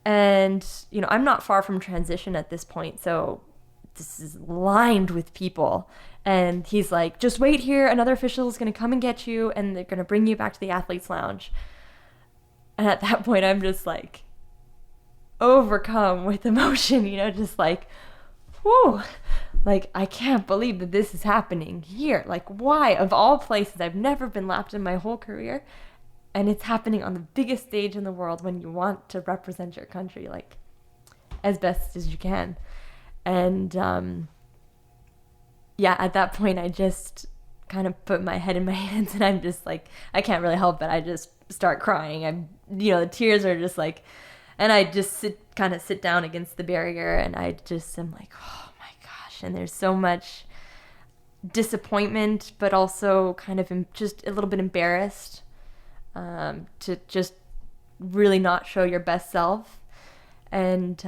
And, I'm not far from transition at this point, so this is lined with people. And he's like, just wait here. Another official is going to come and get you, and they're going to bring you back to the athletes lounge. And at that point, I'm just like overcome with emotion, just like, whew, like, I can't believe that this is happening here. Like, why? Of all places, I've never been lapped in my whole career. And it's happening on the biggest stage in the world when you want to represent your country, like, as best as you can. And, at that point, I just kind of put my head in my hands, and I'm just like, I can't really help it. I just start crying. The tears are just like, and I just sit down against the barrier, and I just am like, oh my gosh. And there's so much disappointment, but also kind of just a little bit embarrassed. To just really not show your best self, and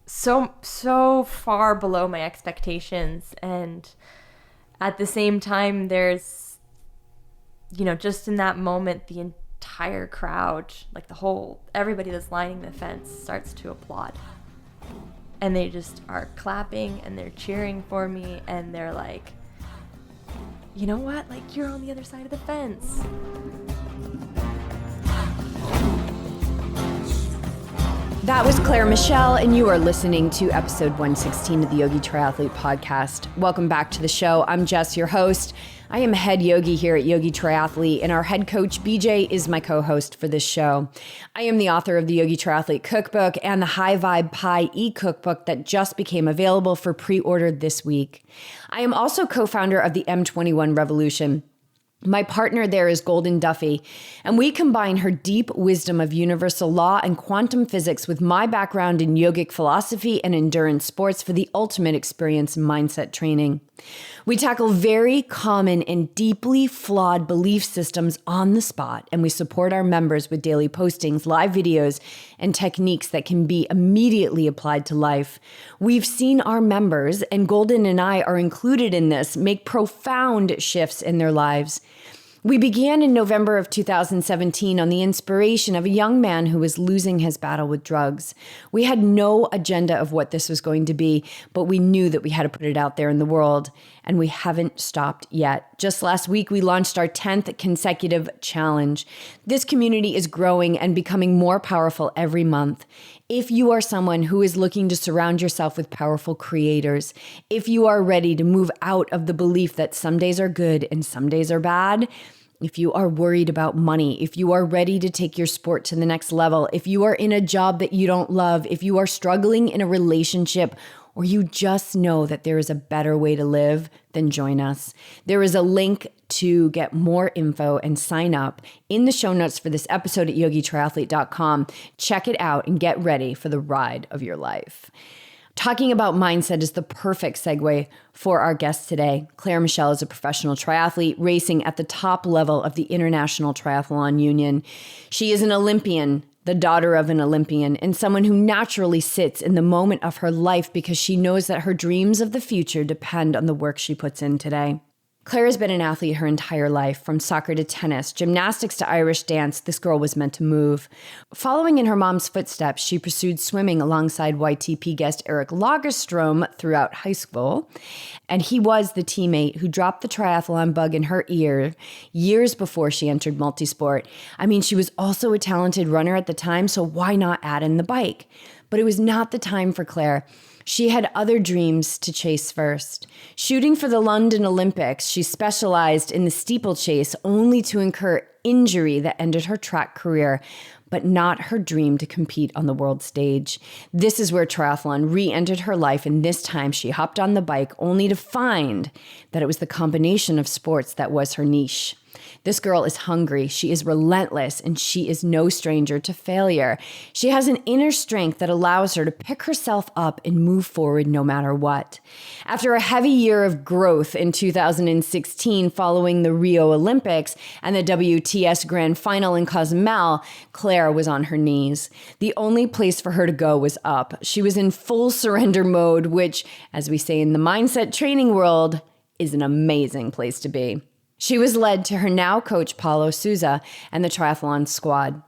so far below my expectations. And at the same time, there's, just in that moment, the entire crowd, like everybody that's lining the fence starts to applaud, and they just are clapping and they're cheering for me, and they're like, you know what, like, you're on the other side of the fence. That was Claire Michel, and you are listening to episode 116 of the Yogi Triathlete podcast. Welcome back to the show. I'm Jess, your host. I am head yogi here at Yogi Triathlete, and our head coach, BJ, is my co-host for this show. I am the author of the Yogi Triathlete cookbook and the High Vibe Pie e-cookbook that just became available for pre-order this week. I am also co-founder of the M21 Revolution. My partner there is Golden Duffy, and we combine her deep wisdom of universal law and quantum physics with my background in yogic philosophy and endurance sports for the ultimate experience in mindset training. We tackle very common and deeply flawed belief systems on the spot, and we support our members with daily postings, live videos, and techniques that can be immediately applied to life. We've seen our members, and Golden and I are included in this, make profound shifts in their lives. We began in November of 2017 on the inspiration of a young man who was losing his battle with drugs. We had no agenda of what this was going to be, but we knew that we had to put it out there in the world, and we haven't stopped yet. Just last week, we launched our 10th consecutive challenge. This community is growing and becoming more powerful every month. If you are someone who is looking to surround yourself with powerful creators, if you are ready to move out of the belief that some days are good and some days are bad, if you are worried about money, if you are ready to take your sport to the next level, if you are in a job that you don't love, if you are struggling in a relationship, or you just know that there is a better way to live, then join us. There is a link to get more info and sign up in the show notes for this episode at yogitriathlete.com. Check it out and get ready for the ride of your life. Talking about mindset is the perfect segue for our guest today. Claire Michel is a professional triathlete racing at the top level of the International Triathlon Union. She is an Olympian, the daughter of an Olympian, and someone who naturally sits in the moment of her life because she knows that her dreams of the future depend on the work she puts in today. Claire has been an athlete her entire life, from soccer to tennis, gymnastics to Irish dance. This girl was meant to move. Following in her mom's footsteps, she pursued swimming alongside YTP guest Eric Lagerstrom throughout high school. And he was the teammate who dropped the triathlon bug in her ear years before she entered multisport. I mean, she was also a talented runner at the time, so why not add in the bike? But it was not the time for Claire. She had other dreams to chase first. Shooting for the London Olympics, she specialized in the steeplechase, only to incur injury that ended her track career, but not her dream to compete on the world stage. This is where triathlon re-entered her life, and this time she hopped on the bike only to find that it was the combination of sports that was her niche. This girl is hungry, she is relentless, and she is no stranger to failure. She has an inner strength that allows her to pick herself up and move forward no matter what. After a heavy year of growth in 2016 following the Rio Olympics and the WTS Grand Final in Cozumel, Claire was on her knees. The only place for her to go was up. She was in full surrender mode, which, as we say in the mindset training world, is an amazing place to be. She was led to her now coach, Paulo Souza, and the triathlon squad.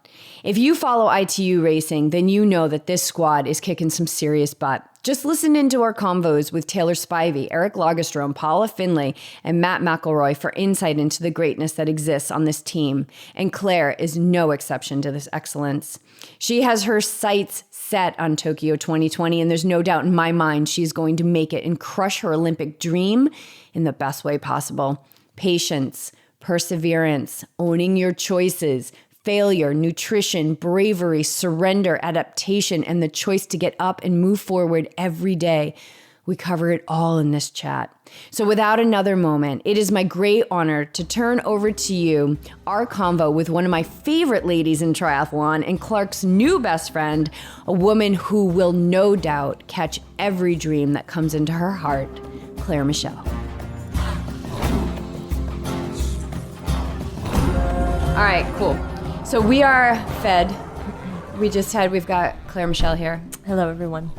If you follow ITU racing, then you know that this squad is kicking some serious butt. Just listen into our convos with Taylor Spivey, Eric Lagerstrom, Paula Finlay, and Matt McElroy for insight into the greatness that exists on this team. And Claire is no exception to this excellence. She has her sights set on Tokyo 2020, and there's no doubt in my mind she's going to make it and crush her Olympic dream in the best way possible. Patience, perseverance, owning your choices, failure, nutrition, bravery, surrender, adaptation, and the choice to get up and move forward every day. We cover it all in this chat. So without another moment, it is my great honor to turn over to you our convo with one of my favorite ladies in triathlon and Clark's new best friend, a woman who will no doubt catch every dream that comes into her heart, Claire Michel. All right, cool. So we are fed. We've got Claire Michel here. Hello, everyone.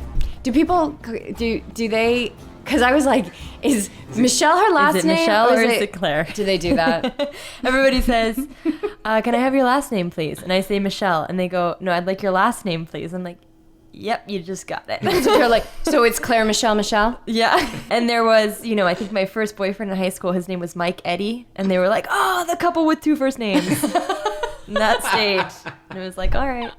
Do people, do they, because I was like, is Michelle her last name? Is it Michelle or is it Claire? Do they do that? Everybody says, can I have your last name, please? And I say Michelle, and they go, no, I'd like your last name, please. I'm like, yep, you just got it. So they're like, so it's Claire Michelle? Yeah. And there was, I think my first boyfriend in high school, his name was Mike Eddie. And they were like, oh, the couple with two first names. And that stage. And it was like, all right,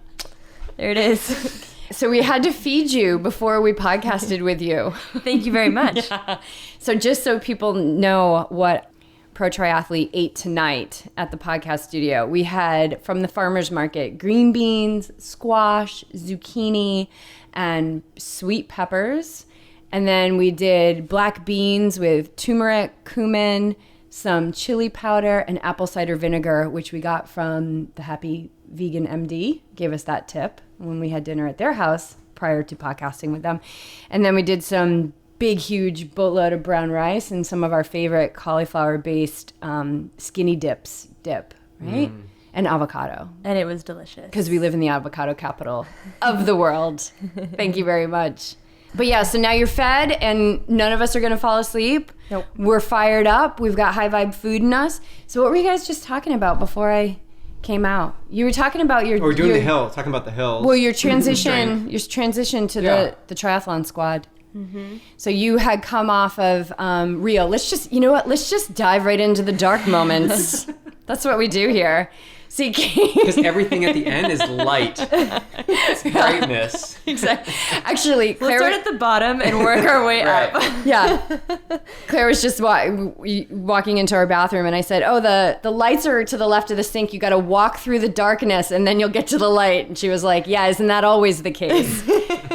there it is. So we had to feed you before we podcasted with you. Thank you very much. Yeah. So just so people know what Pro Triathlete ate tonight at the podcast studio, we had from the farmer's market green beans, squash, zucchini, and sweet peppers. And then we did black beans with turmeric, cumin, some chili powder, and apple cider vinegar, which we got from the Happy Vegan MD, gave us that tip when we had dinner at their house prior to podcasting with them. And then we did some big, huge boatload of brown rice and some of our favorite cauliflower-based skinny dip, right? And avocado. And it was delicious. Because we live in the avocado capital of the world. Thank you very much. But yeah, so now you're fed and none of us are going to fall asleep. Nope. We're fired up. We've got high vibe food in us. So what were you guys just talking about before I came out? You were talking about your... We're doing the hill, talking about the hills. Well, your transition to the triathlon squad. Mm-hmm. So you had come off of Rio. Let's just dive right into the dark moments. That's what we do here. So because everything at the end is light. It's brightness. Exactly. Actually, Claire, let's start at the bottom and work our way Right. up. Yeah. Claire was just walking into our bathroom and I said, oh, the lights are to the left of the sink. You got to walk through the darkness and then you'll get to the light. And she was like, yeah, isn't that always the case?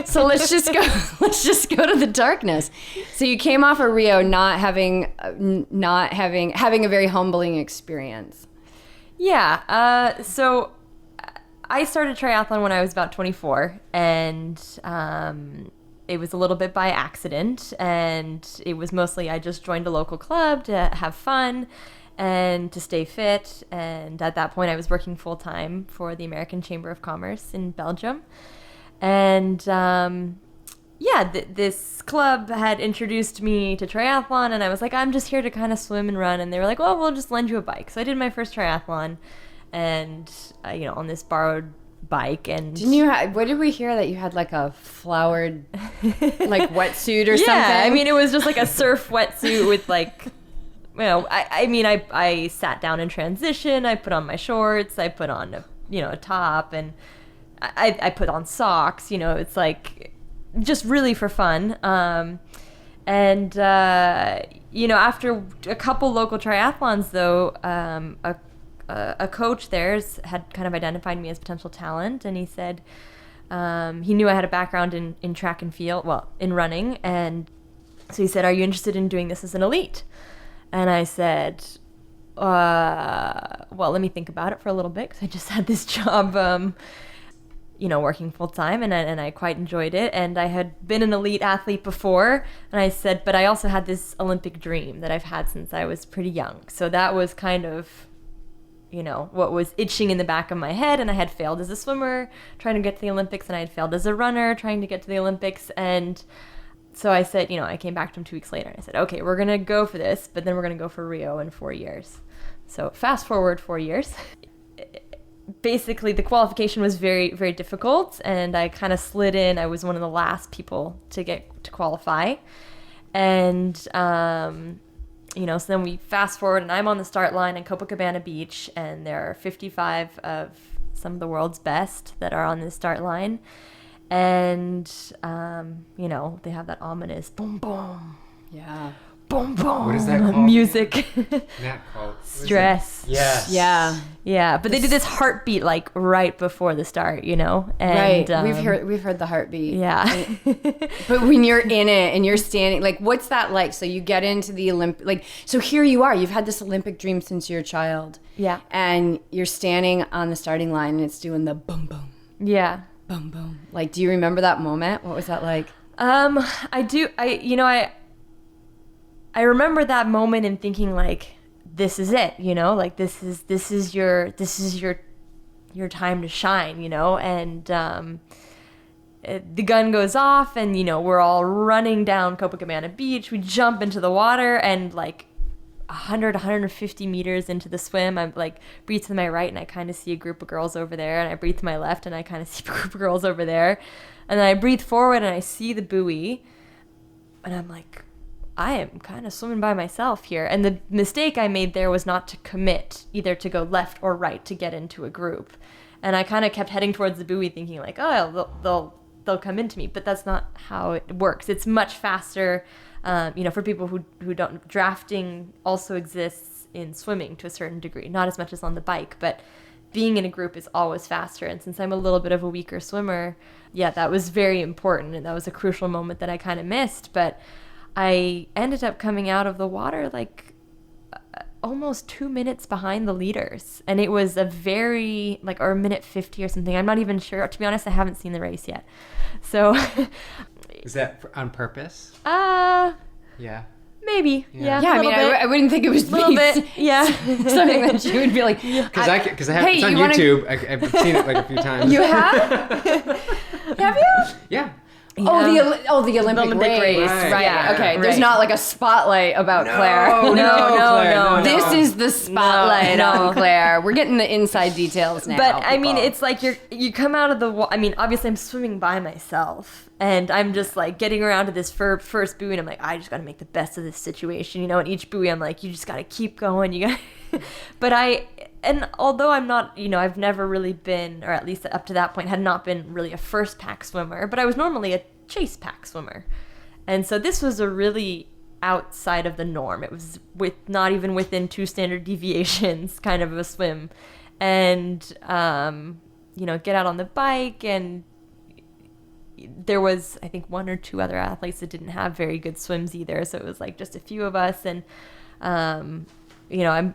So let's just go to the darkness. So you came off of Rio having a very humbling experience. Yeah. So I started triathlon when I was about 24, and it was a little bit by accident, and it was mostly I just joined a local club to have fun and to stay fit. And at that point, I was working full time for the American Chamber of Commerce in Belgium. And this club had introduced me to triathlon, and I was like, I'm just here to kind of swim and run. And they were like, well, we'll just lend you a bike. So I did my first triathlon, and on this borrowed bike. And what did we hear that you had like a flowered like wetsuit or something? Yeah, I mean, it was just like a surf wetsuit with like, I sat down in transition. I put on my shorts. I put on a top, and I put on socks. It's like just really for fun. After a couple local triathlons, though, a coach theirs had kind of identified me as potential talent, and he said he knew I had a background in track and field, in running, and so he said, are you interested in doing this as an elite? And I said, let me think about it for a little bit, because I just had this job working full time, and I quite enjoyed it. And I had been an elite athlete before, and I said, but I also had this Olympic dream that I've had since I was pretty young. So that was kind of, what was itching in the back of my head. And I had failed as a swimmer trying to get to the Olympics, and I had failed as a runner trying to get to the Olympics. And so I said, I came back to him 2 weeks later, and I said, okay, we're going to go for this, but then we're going to go for Rio in 4 years. So fast forward 4 years. Basically, the qualification was very, very difficult, and I kind of slid in. I was one of the last people to get to qualify. And, you know, so then we fast forward, and I'm on the start line in Copacabana Beach, and there are 55 of some of the world's best that are on the start line. And, you know, they have that ominous boom, boom. Yeah. Boom, boom. What is that called? Music. Not called. Stress. Yes. Yeah. Yeah, but they do this heartbeat like right before the start, you know. And, Right. We've heard the heartbeat. Yeah. But when you're in it and you're standing, like, what's that like? So you get into the Olympic, like, so here you are. You've had this Olympic dream since you're a child. Yeah. And you're standing on the starting line, and it's doing the boom, boom, Yeah. boom, boom. Like, do you remember that moment? What was that like? I do. I remember that moment and thinking like, this is it, you know, like this is your time to shine, you know. And the gun goes off, and you know, we're all running down Copacabana Beach. We jump into the water, and like 150 meters into the swim, I'm like, breathe to my right, and I kind of see a group of girls over there, and I breathe to my left, and I kind of see a group of girls over there, and then I breathe forward, and I see the buoy, and I'm like, I am kind of swimming by myself here. And the mistake I made there was not to commit either to go left or right to get into a group. And I kind of kept heading towards the buoy thinking like, oh, they'll come into me. But that's not how it works. It's much faster, you know, for people who don't. Drafting also exists in swimming to a certain degree, not as much as on the bike, but being in a group is always faster. And since I'm a little bit of a weaker swimmer, yeah, that was very important. And that was a crucial moment that I kind of missed. But I ended up coming out of the water like almost 2 minutes behind the leaders. And it was a very, like, or a minute 50 or something. I'm not even sure. To be honest, I haven't seen the race yet. So. Is that on purpose? Yeah. Maybe. Yeah. Yeah, I mean, I wouldn't think it was a little bit. Yeah. something that you would be like. Because I have, Hey, it's on you wanna- YouTube. I've seen it like a few times. You have? Have you? Yeah. Oh, the Olympic race. Right. Yeah, Okay. right. There's not like a spotlight about Claire. No, Claire, no. This is the spotlight No. on Claire. We're getting the inside details now. But I mean, people. it's like you come out of the I mean, obviously I'm swimming by myself, and I'm just like getting around to this first buoy, and I'm like, I just got to make the best of this situation, you know. And each buoy, I'm like, you just got to keep going. You got. But and although I'm not, you know, I've never really been, or at least up to that point, had not been really a first pack swimmer, but I was normally a chase pack swimmer. And so this was a really outside of the norm. It was not even within 2 standard deviations kind of a swim. And, you know, get out on the bike, and there was, I think, 1 or 2 other athletes that didn't have very good swims either. So it was like just a few of us, and, you know, I'm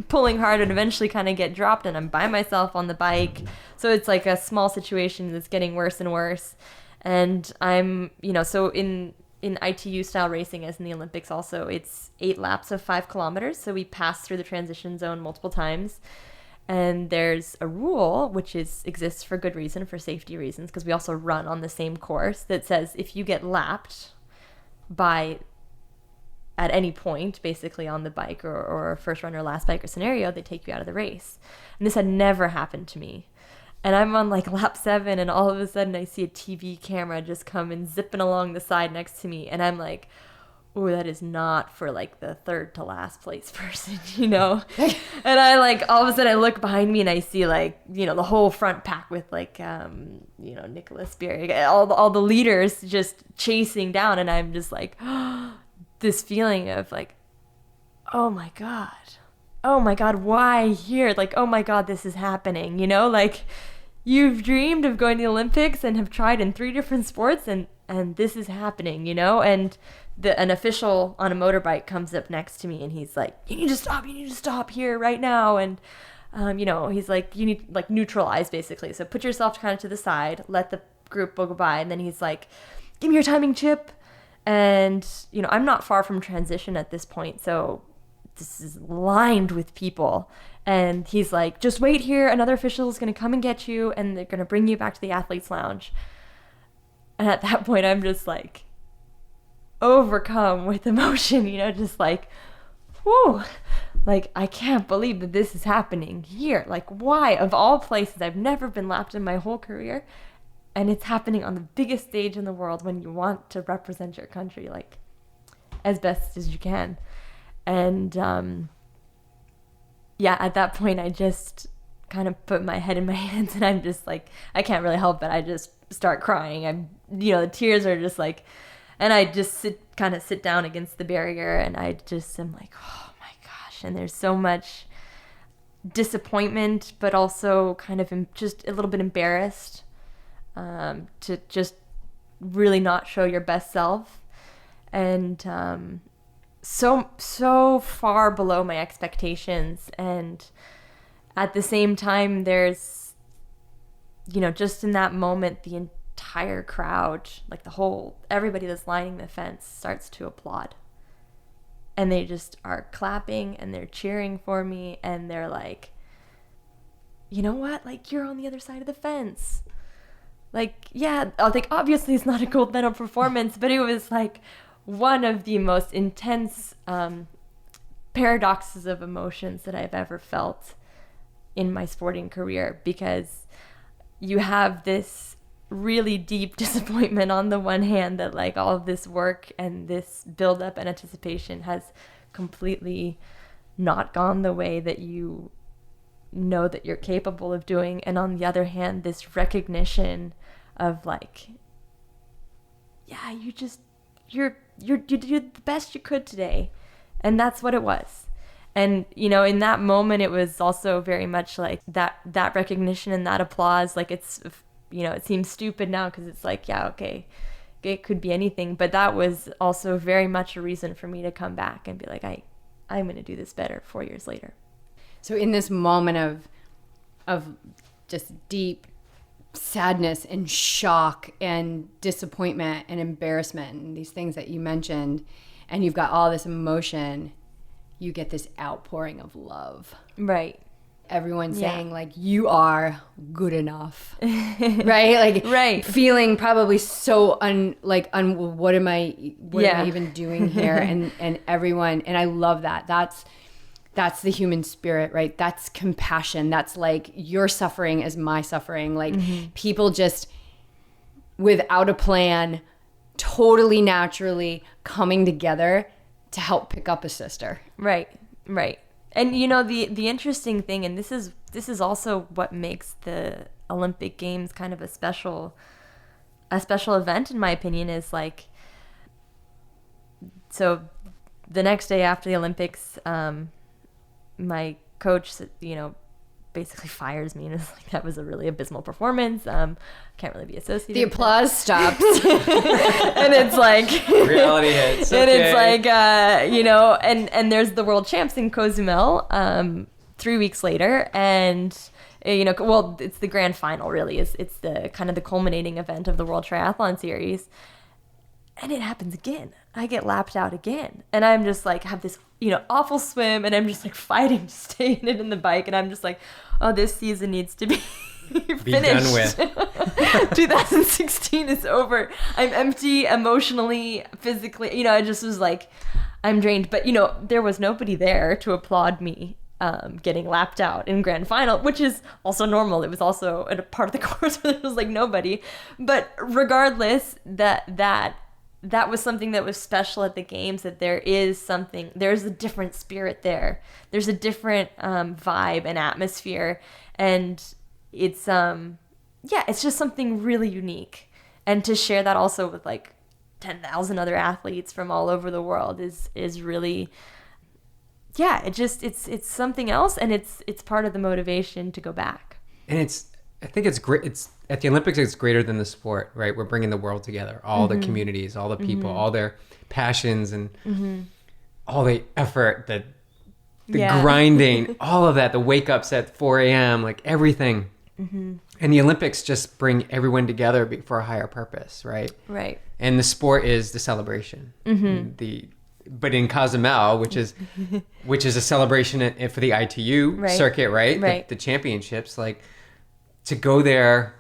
pulling hard and eventually kind of get dropped, and I'm by myself on the bike. So it's like a small situation that's getting worse and worse. And I'm, you know, so in ITU style racing, as in the Olympics also, it's 8 laps of 5 kilometers. So we pass through the transition zone multiple times. And there's a rule, which exists for good reason, for safety reasons, because we also run on the same course, that says if you get lapped by at any point, basically on the bike or first runner, last biker scenario, they take you out of the race. And this had never happened to me. And I'm on like lap 7, and all of a sudden I see a TV camera just come and zipping along the side next to me. And I'm like, oh, that is not for like the third to last place person, you know? And I like, all of a sudden I look behind me and I see like, you know, the whole front pack with like, you know, Nicola, Spirig, all the leaders just chasing down. And I'm just like, this feeling of like, oh my God, why here? Like, oh my God, this is happening, you know? Like, you've dreamed of going to the Olympics and have tried in 3 different sports, and this is happening, you know? And an official on a motorbike comes up next to me, and he's like, you need to stop here right now. And, you know, he's like, you need, like, neutralize, basically. So put yourself kind of to the side, let the group go by, and then he's like, give me your timing chip. And, you know, I'm not far from transition at this point, so this is lined with people. And he's like, just wait here. Another official is going to come and get you, and they're going to bring you back to the athletes lounge. And at that point, I'm just like overcome with emotion, you know, just like, whew, like, I can't believe that this is happening here. Like, why? Of all places, I've never been lapped in my whole career. And it's happening on the biggest stage in the world when you want to represent your country, like, as best as you can. And, yeah, at that point, I just kind of put my head in my hands, and I'm just like, I can't really help it. I just start crying. The tears are just like, and I just sit down against the barrier, and I just am like, oh my gosh. And there's so much disappointment, but also kind of just a little bit embarrassed to just really not show your best self. And so far below my expectations. And at the same time, there's, just in that moment, the entire crowd, like everybody that's lining the fence starts to applaud. And they just are clapping and they're cheering for me. And they're like, you know what? Like, you're on the other side of the fence. Like, yeah, like, obviously it's not a gold medal performance, but it was like one of the most intense paradoxes of emotions that I've ever felt in my sporting career, because you have this really deep disappointment on the one hand that, like, all of this work and this buildup and anticipation has completely not gone the way that you know that you're capable of doing, and on the other hand, this recognition of, like, yeah, you did the best you could today. And that's what it was. And, in that moment, it was also very much like that recognition and that applause. Like, it's, it seems stupid now because it's like, yeah, okay, it could be anything. But that was also very much a reason for me to come back and be like, I'm going to do this better 4 years later. So in this moment of just deep sadness and shock and disappointment and embarrassment and these things that you mentioned, and you've got all this emotion, you get this outpouring of love. Right. Everyone saying, like, you are good enough. Right? Like, right. Feeling probably so what am I even doing here? And everyone, and I love that. That's the human spirit, right? That's compassion. That's like, your suffering is my suffering. Like, people just, without a plan, totally naturally coming together to help pick up a sister. Right. And the interesting thing, and this is also what makes the Olympic Games kind of a special event, in my opinion, is like, so the next day after the Olympics, my coach, basically fires me and is like, that was a really abysmal performance. Can't really be associated. The applause stops. And it's like reality hits. Okay. And it's like, and there's the world champs in Cozumel 3 weeks later, and it's the grand final, really. It's the kind of the culminating event of the World Triathlon Series. And it happens again. I get lapped out again. And I'm just like, have this, awful swim. And I'm just like fighting to stay in it in the bike. And I'm just like, oh, this season needs to be finished. Be done with. 2016 is over. I'm empty emotionally, physically. I just was like, I'm drained. But, there was nobody there to applaud me getting lapped out in grand final, which is also normal. It was also a part of the course where there was like nobody. But regardless, that was something that was special at the games, that there's a different spirit there. There's a different vibe and atmosphere. And it's just something really unique. And to share that also with like 10,000 other athletes from all over the world is really, it's something else. And it's part of the motivation to go back. And I think it's great. It's at the Olympics, it's greater than the sport, right? We're bringing the world together, all the communities, all the people, all their passions, and all the effort, the grinding, all of that, the wake ups at 4 a.m., like everything. And the Olympics just bring everyone together for a higher purpose, right? Right. And the sport is the celebration. But in Cozumel, which is a celebration for the ITU circuit, right? Right. The championships, like, to go there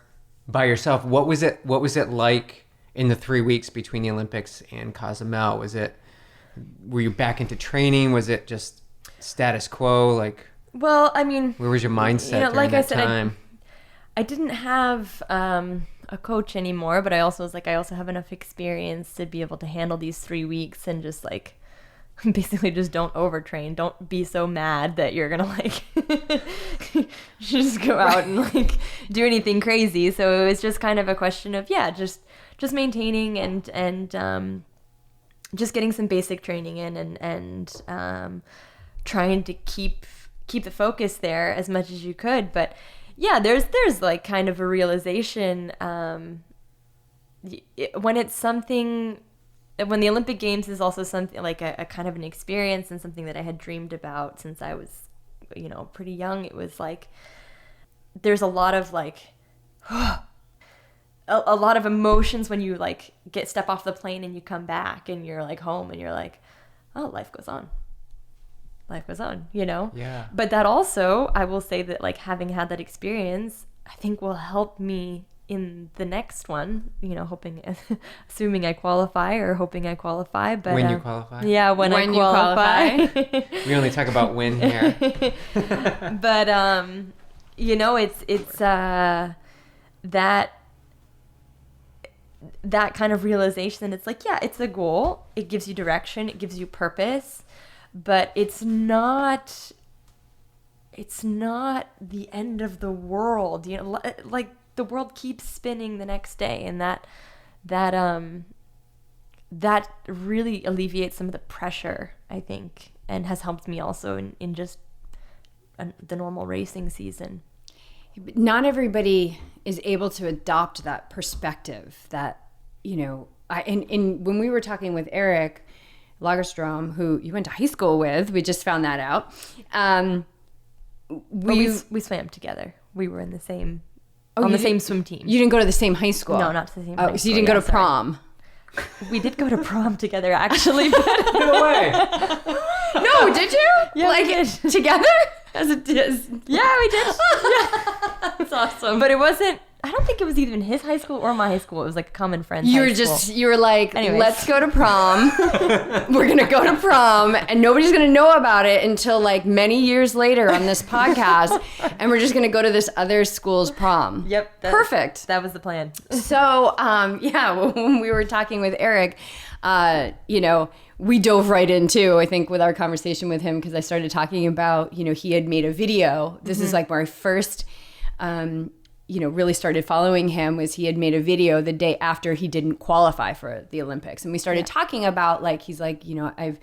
by yourself, what was it like in the 3 weeks between the Olympics and Cozumel? Were you back into training? Was it just status quo? Like, well, I mean, where was your mindset during like I that said, time? I didn't have a coach anymore, but I also was like, I also have enough experience to be able to handle these 3 weeks and just like basically just don't overtrain. Don't be so mad that you're gonna like just go out and like do anything crazy. So it was just kind of a question of just maintaining and just getting some basic training in and trying to keep the focus there as much as you could. But yeah, there's like kind of a realization when it's something. When the Olympic Games is also something like a kind of an experience and something that I had dreamed about since I was, pretty young. It was like, there's a lot of like, a lot of emotions when you like step off the plane and you come back and you're like home and you're like, oh, life goes on. Life goes on, Yeah. But that also, I will say that like having had that experience, I think will help me in the next one, assuming I qualify or hoping I qualify. But when you qualify? Yeah, when I qualify. We only talk about win here. But, it's that kind of realization. It's like, yeah, it's a goal. It gives you direction. It gives you purpose. But it's not the end of the world. Like, the world keeps spinning the next day, and that really alleviates some of the pressure, I think, and has helped me also in just the normal racing season. Not everybody is able to adopt that perspective that, when we were talking with Eric Lagerstrom, who you went to high school with, we just found that out. We swam together. We were in the same on the same swim team. You didn't go to the same high school? No, not to the same high school. So you didn't go to prom? We did go to prom together, actually. No way. No, did you? Yeah, like we did. Together? As it is. Yeah, we did. Yeah. That's awesome. But it wasn't. I don't think it was even his high school or my high school. It was like a common friend's high school. You were like, Anyways. Let's go to prom. We're going to go to prom and nobody's going to know about it until like many years later on this podcast. And we're just going to go to this other school's prom. Yep. Perfect. That was the plan. So, when we were talking with Eric, we dove right into, I think, with our conversation with him, because I started talking about, he had made a video. This is like where I first, really started following him, was he had made a video the day after he didn't qualify for the Olympics. And we started talking about, like, he's like, I've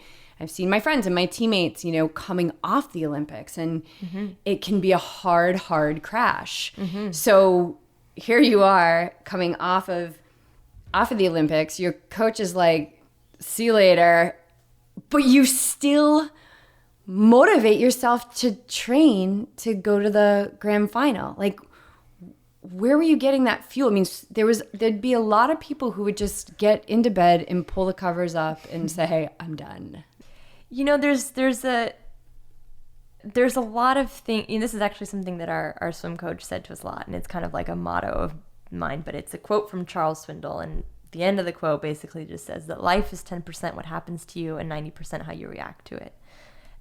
seen my friends and my teammates, coming off the Olympics, and it can be a hard crash. So here you are coming off of the Olympics. Your coach is like, see you later, but you still motivate yourself to train to go to the grand final. Like, where were you getting that fuel? I mean, there'd be a lot of people who would just get into bed and pull the covers up and say, hey, I'm done. There's a lot of things. This is actually something that our swim coach said to us a lot, and it's kind of like a motto of mine, but it's a quote from Charles Swindoll, and the end of the quote basically just says that life is 10% what happens to you and 90% how you react to it.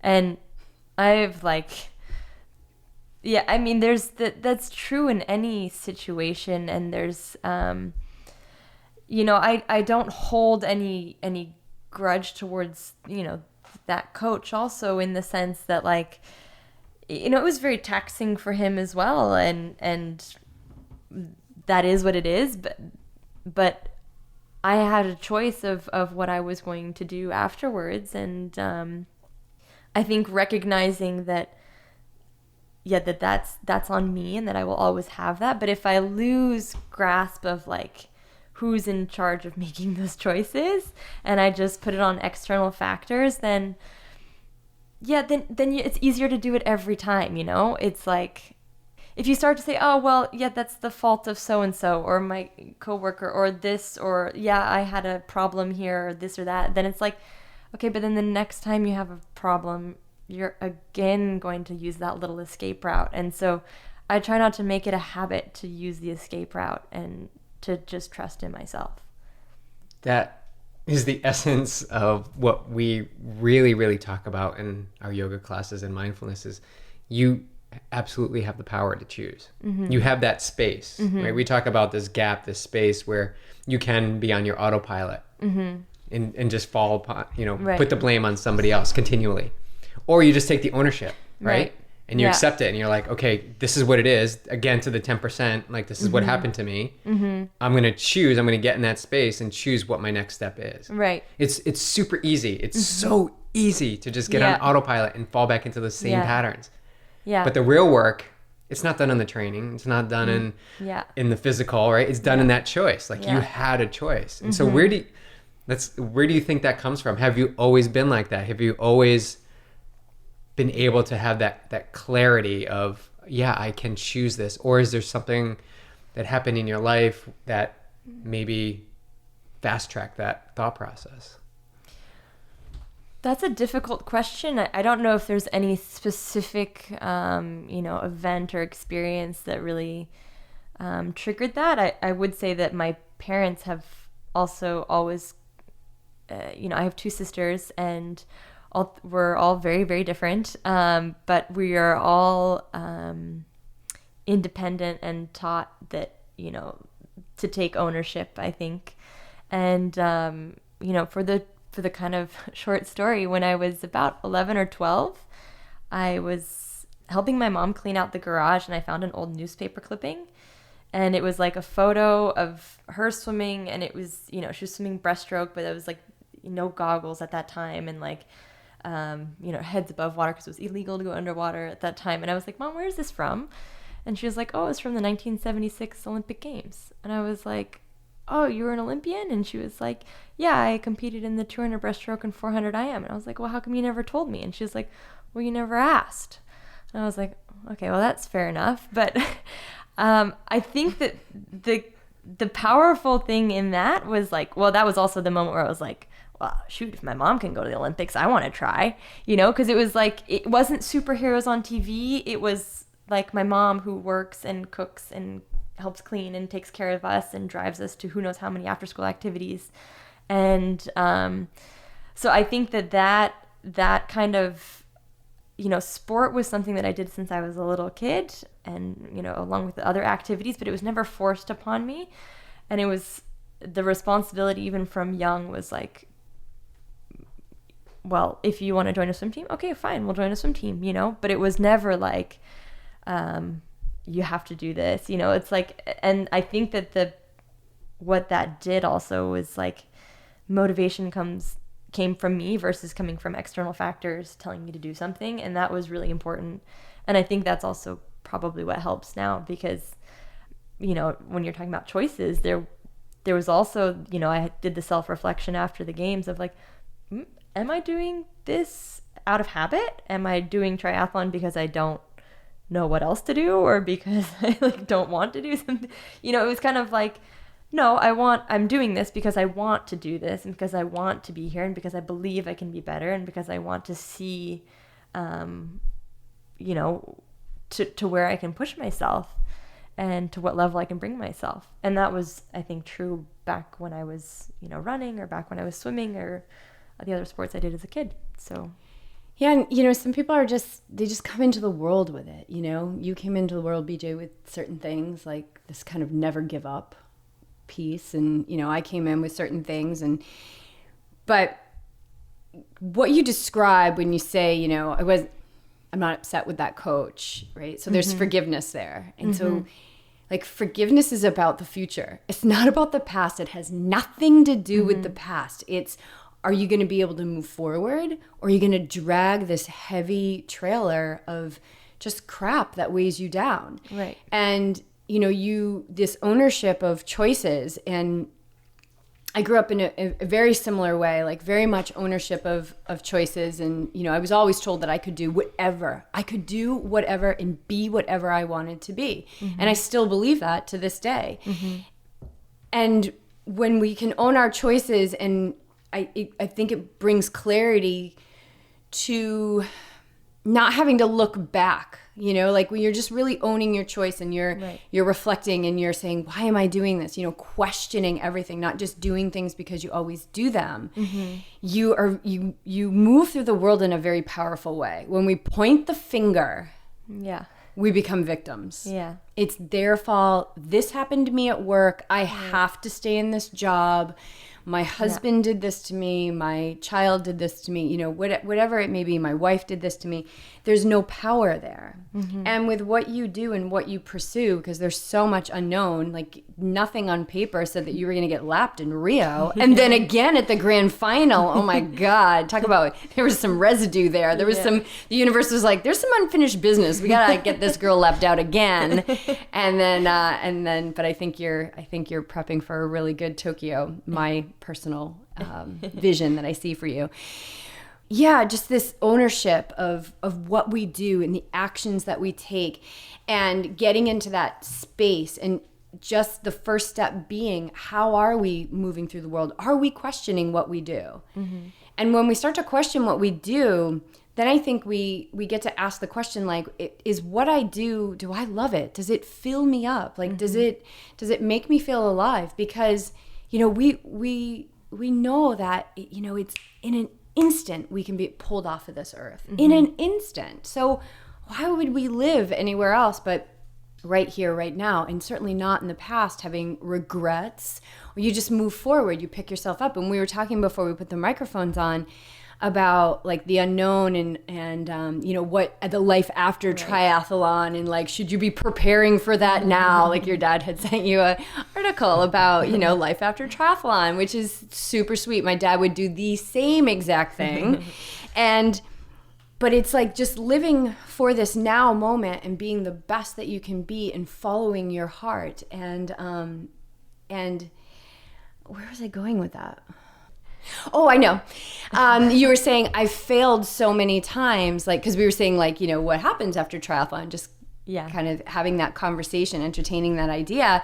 And I've like, yeah, I mean, that's true in any situation. And there's, I don't hold any grudge towards, that coach also, in the sense that, like, it was very taxing for him as well. And that is what it is. But I had a choice of what I was going to do afterwards. And I think recognizing that, that's on me, and that I will always have that. But if I lose grasp of like who's in charge of making those choices, and I just put it on external factors, then it's easier to do it every time. It's like, if you start to say, oh, well, yeah, that's the fault of so-and-so or my coworker or this, or yeah, I had a problem here or this or that, then it's like, okay, but then the next time you have a problem, you're again going to use that little escape route. And so I try not to make it a habit to use the escape route and to just trust in myself. That is the essence of what we really, really talk about in our yoga classes and mindfulness is you absolutely have the power to choose. You have that space, right? We talk about this gap, this space where you can be on your autopilot and just fall upon, put the blame on somebody else continually. Or you just take the ownership, right? And you accept it and you're like, okay, this is what it is. Again, to the 10%, like this is what happened to me. I'm going to get in that space and choose what my next step is. Right. It's super easy. It's so easy to just get on autopilot and fall back into the same patterns. Yeah. But the real work, it's not done in the training. It's not done in the physical, right? It's done in that choice. Like you had a choice. And so where do you think that comes from? Have you always been like that? Have you always been able to have that clarity of, I can choose this? Or is there something that happened in your life that maybe fast-tracked that thought process? That's a difficult question. I don't know if there's any specific, event or experience that really triggered that. I would say that my parents have also always, I have two sisters, and we're all very, very different, but we are all independent and taught that, to take ownership, I think. And, for the kind of short story, when I was about 11 or 12, I was helping my mom clean out the garage, and I found an old newspaper clipping, and it was like a photo of her swimming, and it was, she was swimming breaststroke, but it was like no goggles at that time, and like, heads above water because it was illegal to go underwater at that time. And I was like, Mom, where is this from? And she was like, oh, it's from the 1976 Olympic Games. And I was like, oh, you were an Olympian? And she was like, yeah, I competed in the 200 breaststroke and 400 IM. And I was like, well, how come you never told me? And she was like, well, you never asked. And I was like, okay, well, that's fair enough. But I think that the powerful thing in that was like, well, that was also the moment where I was like, well, shoot, if my mom can go to the Olympics, I want to try, because it was like, it wasn't superheroes on TV. It was like my mom who works and cooks and helps clean and takes care of us and drives us to who knows how many after school activities. And so I think that kind of, sport was something that I did since I was a little kid, and, along with the other activities, but it was never forced upon me. And it was the responsibility, even from young, was like, well, if you want to join a swim team, okay, fine, we'll join a swim team, but it was never like, you have to do this, it's like, and I think that what that did also was like, motivation came from me versus coming from external factors telling me to do something. And that was really important. And I think that's also probably what helps now, because, when you're talking about choices, there was also, I did the self-reflection after the games of like, am I doing this out of habit? Am I doing triathlon because I don't know what else to do, or because I like don't want to do something? It was kind of like, no, I'm doing this because I want to do this, and because I want to be here, and because I believe I can be better, and because I want to see, to where I can push myself and to what level I can bring myself. And that was, I think, true back when I was, running, or back when I was swimming, or the other sports I did as a kid. So yeah, and some people they just come into the world with it. You came into the world, BJ, with certain things like this kind of never give up piece, and I came in with certain things, but what you describe when you say, I'm not upset with that coach, right? So there's forgiveness there. And so like forgiveness is about the future. It's not about the past. It has nothing to do with the past. It's, are you going to be able to move forward, or are you going to drag this heavy trailer of just crap that weighs you down? Right. And, this ownership of choices. And I grew up in a very similar way, like very much ownership of choices. And, I was always told that I could do whatever. I could do whatever and be whatever I wanted to be. And I still believe that to this day. And when we can own our choices, and I think it brings clarity to not having to look back, like when you're just really owning your choice and you're reflecting and you're saying, why am I doing this? Questioning everything, not just doing things because you always do them. You move through the world in a very powerful way. When we point the finger, we become victims. Yeah. It's their fault. This happened to me at work. I have to stay in this job. My husband did this to me. My child did this to me. Whatever it may be, my wife did this to me. There's no power there. And with what you do and what you pursue, because there's so much unknown, like nothing on paper said that you were going to get lapped in Rio. And then again at the grand final, oh my God, talk about, there was some residue there. There was the universe was like, there's some unfinished business. We got to get this girl lapped out again. And then, but I think you're prepping for a really good Tokyo, my personal vision that I see for you. Yeah, just this ownership of what we do and the actions that we take, and getting into that space, and just the first step being, how are we moving through the world? Are we questioning what we do? And when we start to question what we do, then I think we get to ask the question, like, is what I do I love it? Does it fill me up? Like, does it make me feel alive? Because, we know that, it's in an instant we can be pulled off of this earth. In an instant. So why would we live anywhere else but right here, right now? And certainly not in the past having regrets. Or you just move forward, you pick yourself up. And we were talking before we put the microphones on about like the unknown and what the life after triathlon, and like, should you be preparing for that now? Like your dad had sent you an article about, life after triathlon, which is super sweet. My dad would do the same exact thing. But it's like just living for this now moment and being the best that you can be and following your heart. And where was I going with that? Oh, I know. You were saying I failed so many times, like, because we were saying, like, what happens after triathlon, just kind of having that conversation, entertaining that idea.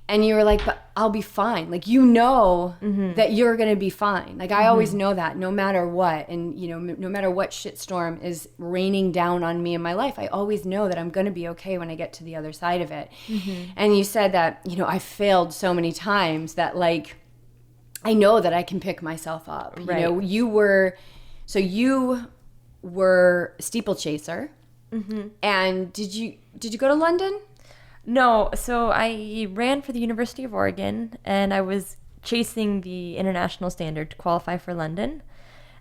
And you were like, but I'll be fine. Like, that you're going to be fine. Like, I always know that no matter what. And, no matter what shitstorm is raining down on me in my life, I always know that I'm going to be okay when I get to the other side of it. And you said that, I failed so many times that, like, I know that I can pick myself up. Right. You were a steeplechaser. And did you go to London? No, so I ran for the University of Oregon, and I was chasing the international standard to qualify for London.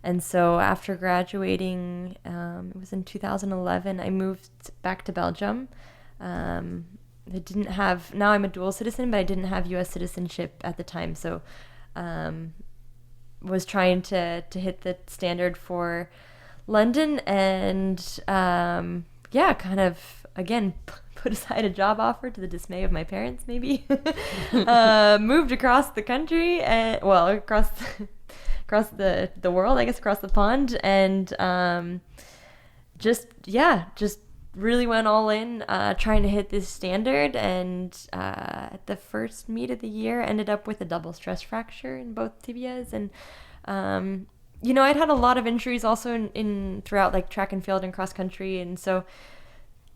And so after graduating, it was in 2011, I moved back to Belgium. I didn't have, now I'm a dual citizen, but I didn't have U.S. citizenship at the time. So was trying to hit the standard for London, and kind of, again, put aside a job offer to the dismay of my parents, maybe. Moved across the country, and across the world, I guess, across the pond, and just really went all in, trying to hit this standard. And at the first meet of the year, ended up with a double stress fracture in both tibias. And I'd had a lot of injuries also in throughout, like, track and field and cross country, and so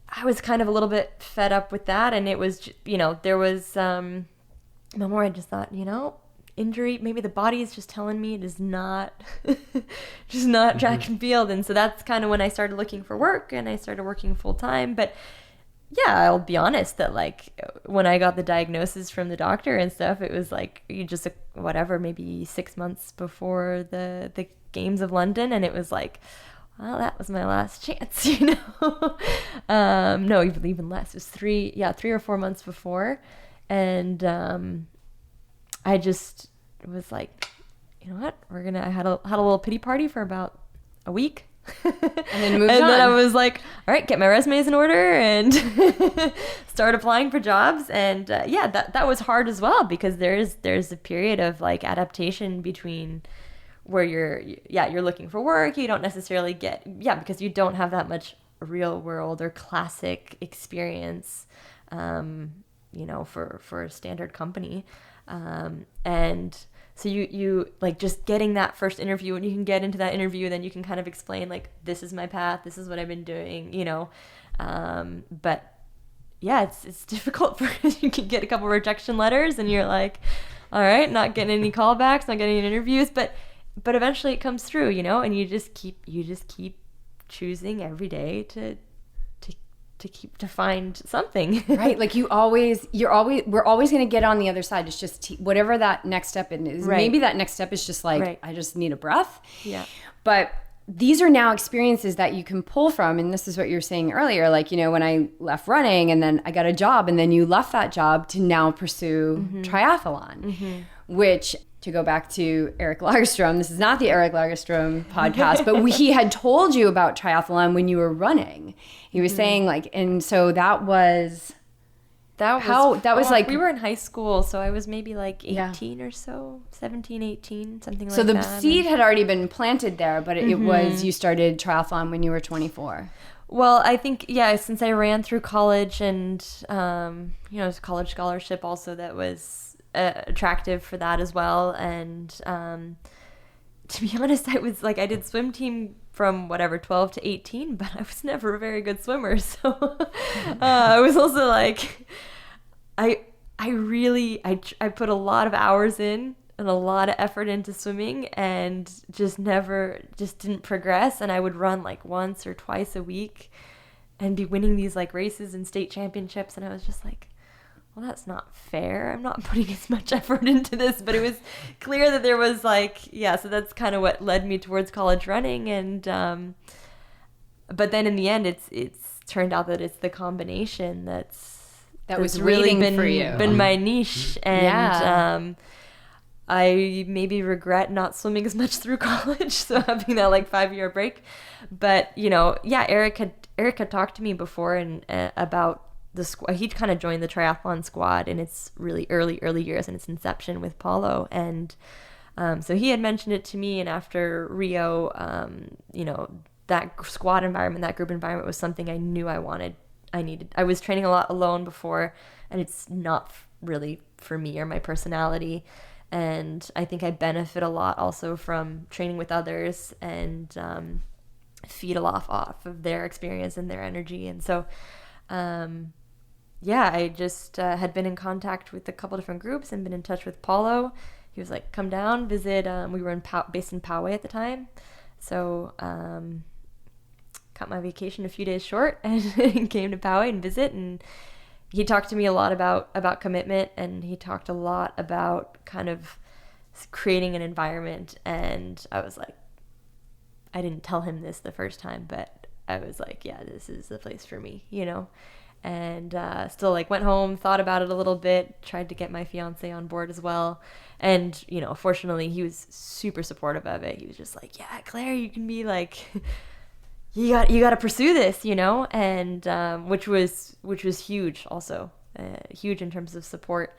I was kind of a little bit fed up with that. And it was, there was no more. I just thought, injury, maybe the body is just telling me it is not track and field. And so that's kind of when I started looking for work, and I started working full time. But yeah, I'll be honest that, like, when I got the diagnosis from the doctor and stuff, it was like, maybe 6 months before the games of London, and it was like, well, that was my last chance, No, even less. It was 3 or 4 months before. And I just was like, you know what? I had a little pity party for about a week. And then moved on. Then I was like, all right, get my resumes in order and start applying for jobs. And that was hard as well, because there's a period of, like, adaptation between where you're looking for work. You don't necessarily because you don't have that much real world or classic experience, for a standard company. And so you like just getting that first interview, and you can get into that interview, then you can kind of explain like, this is my path, this is what I've been doing, you know. But yeah, it's difficult because you can get a couple rejection letters and you're like, all right, not getting any callbacks, not getting any interviews, but eventually it comes through, you know, and you just keep choosing every day to find something. Right. Like we're always going to get on the other side. It's just whatever that next step is. Right. Maybe that next step is just like, right. I just need a breath. Yeah. But these are now experiences that you can pull from. And this is what you were saying earlier. Like, you know, when I left running and then I got a job, and then you left that job to now pursue triathlon, which, to go back to Eric Lagerstrom, this is not the Eric Lagerstrom podcast, but he had told you about triathlon when you were running. He was saying like, and so that was like, we were in high school, so I was maybe like 18 or so, 17, 18, something like that. So the seed had already been planted there, but it was, you started triathlon when you were 24. Well, I think, yeah, since I ran through college and, you know, it was a college scholarship also that was attractive for that as well. And to be honest, I did swim team from 12 to 18, but I was never a very good swimmer. So I was also like, I put a lot of hours in and a lot of effort into swimming, and just didn't progress. And I would run like once or twice a week and be winning these like races and state championships. And I was just like, well, that's not fair. I'm not putting as much effort into this. But it was clear that there was like, yeah, so that's kind of what led me towards college running. And but then in the end, it's turned out that it's the combination that was really been my niche. And I maybe regret not swimming as much through college, so having that like 5-year break. But you know, yeah, Eric had talked to me before and about the squad. He'd kind of joined the triathlon squad in its really early years, in its inception with Paulo, and so he had mentioned it to me. And after Rio, you know, that squad environment, that group environment was something I knew I needed. I was training a lot alone before, and it's not really for me or my personality. And I think I benefit a lot also from training with others and feed off of their experience and their energy. And so, yeah, I just had been in contact with a couple different groups and been in touch with Paulo. He was like, come down, visit. We were based in Poway at the time. So cut my vacation a few days short and came to Poway and visit. And he talked to me a lot about commitment, and he talked a lot about kind of creating an environment. And I was like, I didn't tell him this the first time, but I was like, yeah, this is the place for me, you know? And still like went home, thought about it a little bit, tried to get my fiance on board as well. And, you know, fortunately he was super supportive of it. He was just like, yeah, Claire, you can be like, you got to pursue this, you know? And which was huge also, huge in terms of support.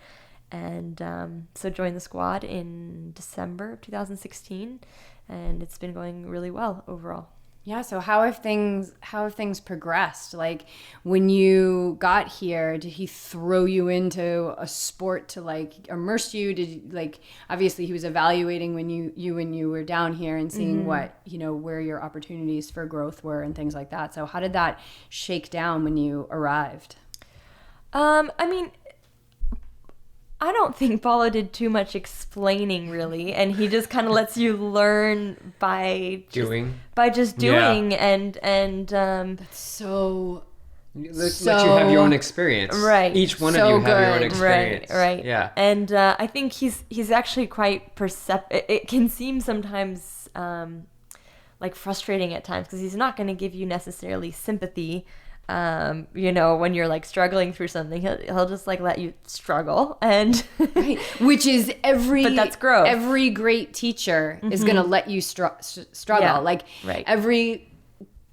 And so joined the squad in December of 2016, and it's been going really well overall. Yeah. So how have things progressed? Like when you got here, did he throw you into a sport to like immerse you? Did like, obviously he was evaluating when you were down here and seeing what, you know, where your opportunities for growth were and things like that. So how did that shake down when you arrived? I mean, I don't think Paulo did too much explaining really, and he just kind of lets you learn by doing. And that's so let you have your own experience, right? Each one of you have your own experience, right? Yeah. And I think he's actually quite perceptive. It can seem sometimes like frustrating at times because he's not going to give you necessarily sympathy. You know, when you're like struggling through something, he'll just like let you struggle, and right. Which is but that's growth. Every great teacher is going to let you struggle. Yeah, like right. Every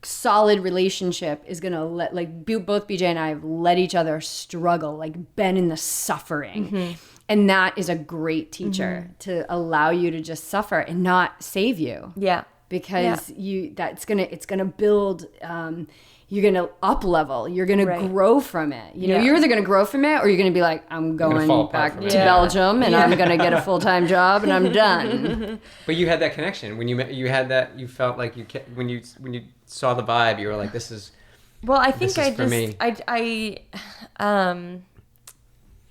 solid relationship is going to let, like both BJ and I have let each other struggle, like been in the suffering. And that is a great teacher to allow you to just suffer and not save you. Yeah. Because it's gonna build, you're going to up level. You're going Right. to grow from it. You know, Yeah. you're either going to grow from it or you're going to be like, I'm going fall apart back from to it. Yeah. Belgium and I'm going to get a full-time job and I'm done. But you had that connection when you met. You had that. You felt like when you saw the vibe. You were like, "This is." Well, I think This is for me.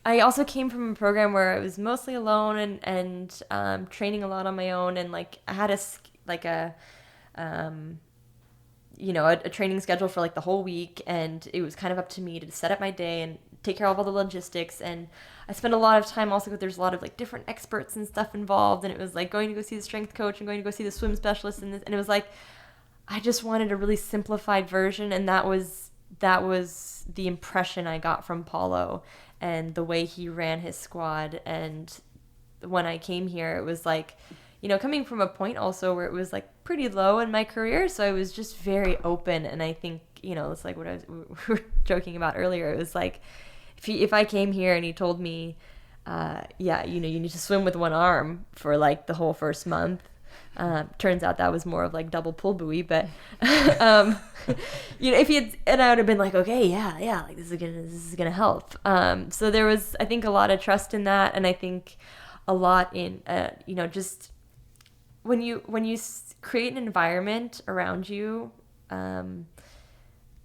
I also came from a program where I was mostly alone and training a lot on my own, and like I had a training schedule for like the whole week, and it was kind of up to me to set up my day and take care of all the logistics. And I spent a lot of time also, there's a lot of like different experts and stuff involved, and it was like going to go see the strength coach and going to go see the swim specialist, and it was like I just wanted a really simplified version, and that was the impression I got from Paulo and the way he ran his squad. And when I came here, it was like, you know, coming from a point also where it was like pretty low in my career, so I was just very open. And I think, you know, it's like what we were joking about earlier. It was like if I came here and he told me, yeah, you know, you need to swim with one arm for like the whole first month. Turns out that was more of like double pull buoy, but you know, if he had, and I would have been like, okay, yeah, like this is gonna help. So there was, I think, a lot of trust in that, and I think a lot in you know, just when you create an environment around you,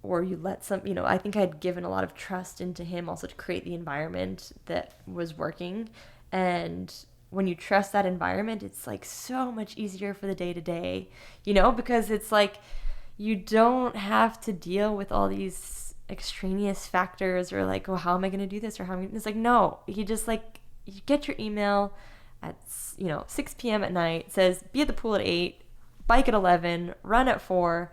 or you let some, you know, I think I'd given a lot of trust into him also to create the environment that was working. And when you trust that environment, it's like so much easier for the day to day, you know, because it's like you don't have to deal with all these extraneous factors or like, oh, how am I going to do this? Or how am I, it's like, no, he just like, you get your email at, you know, 6 p.m. at night, says be at the pool at 8, bike at 11, run at 4.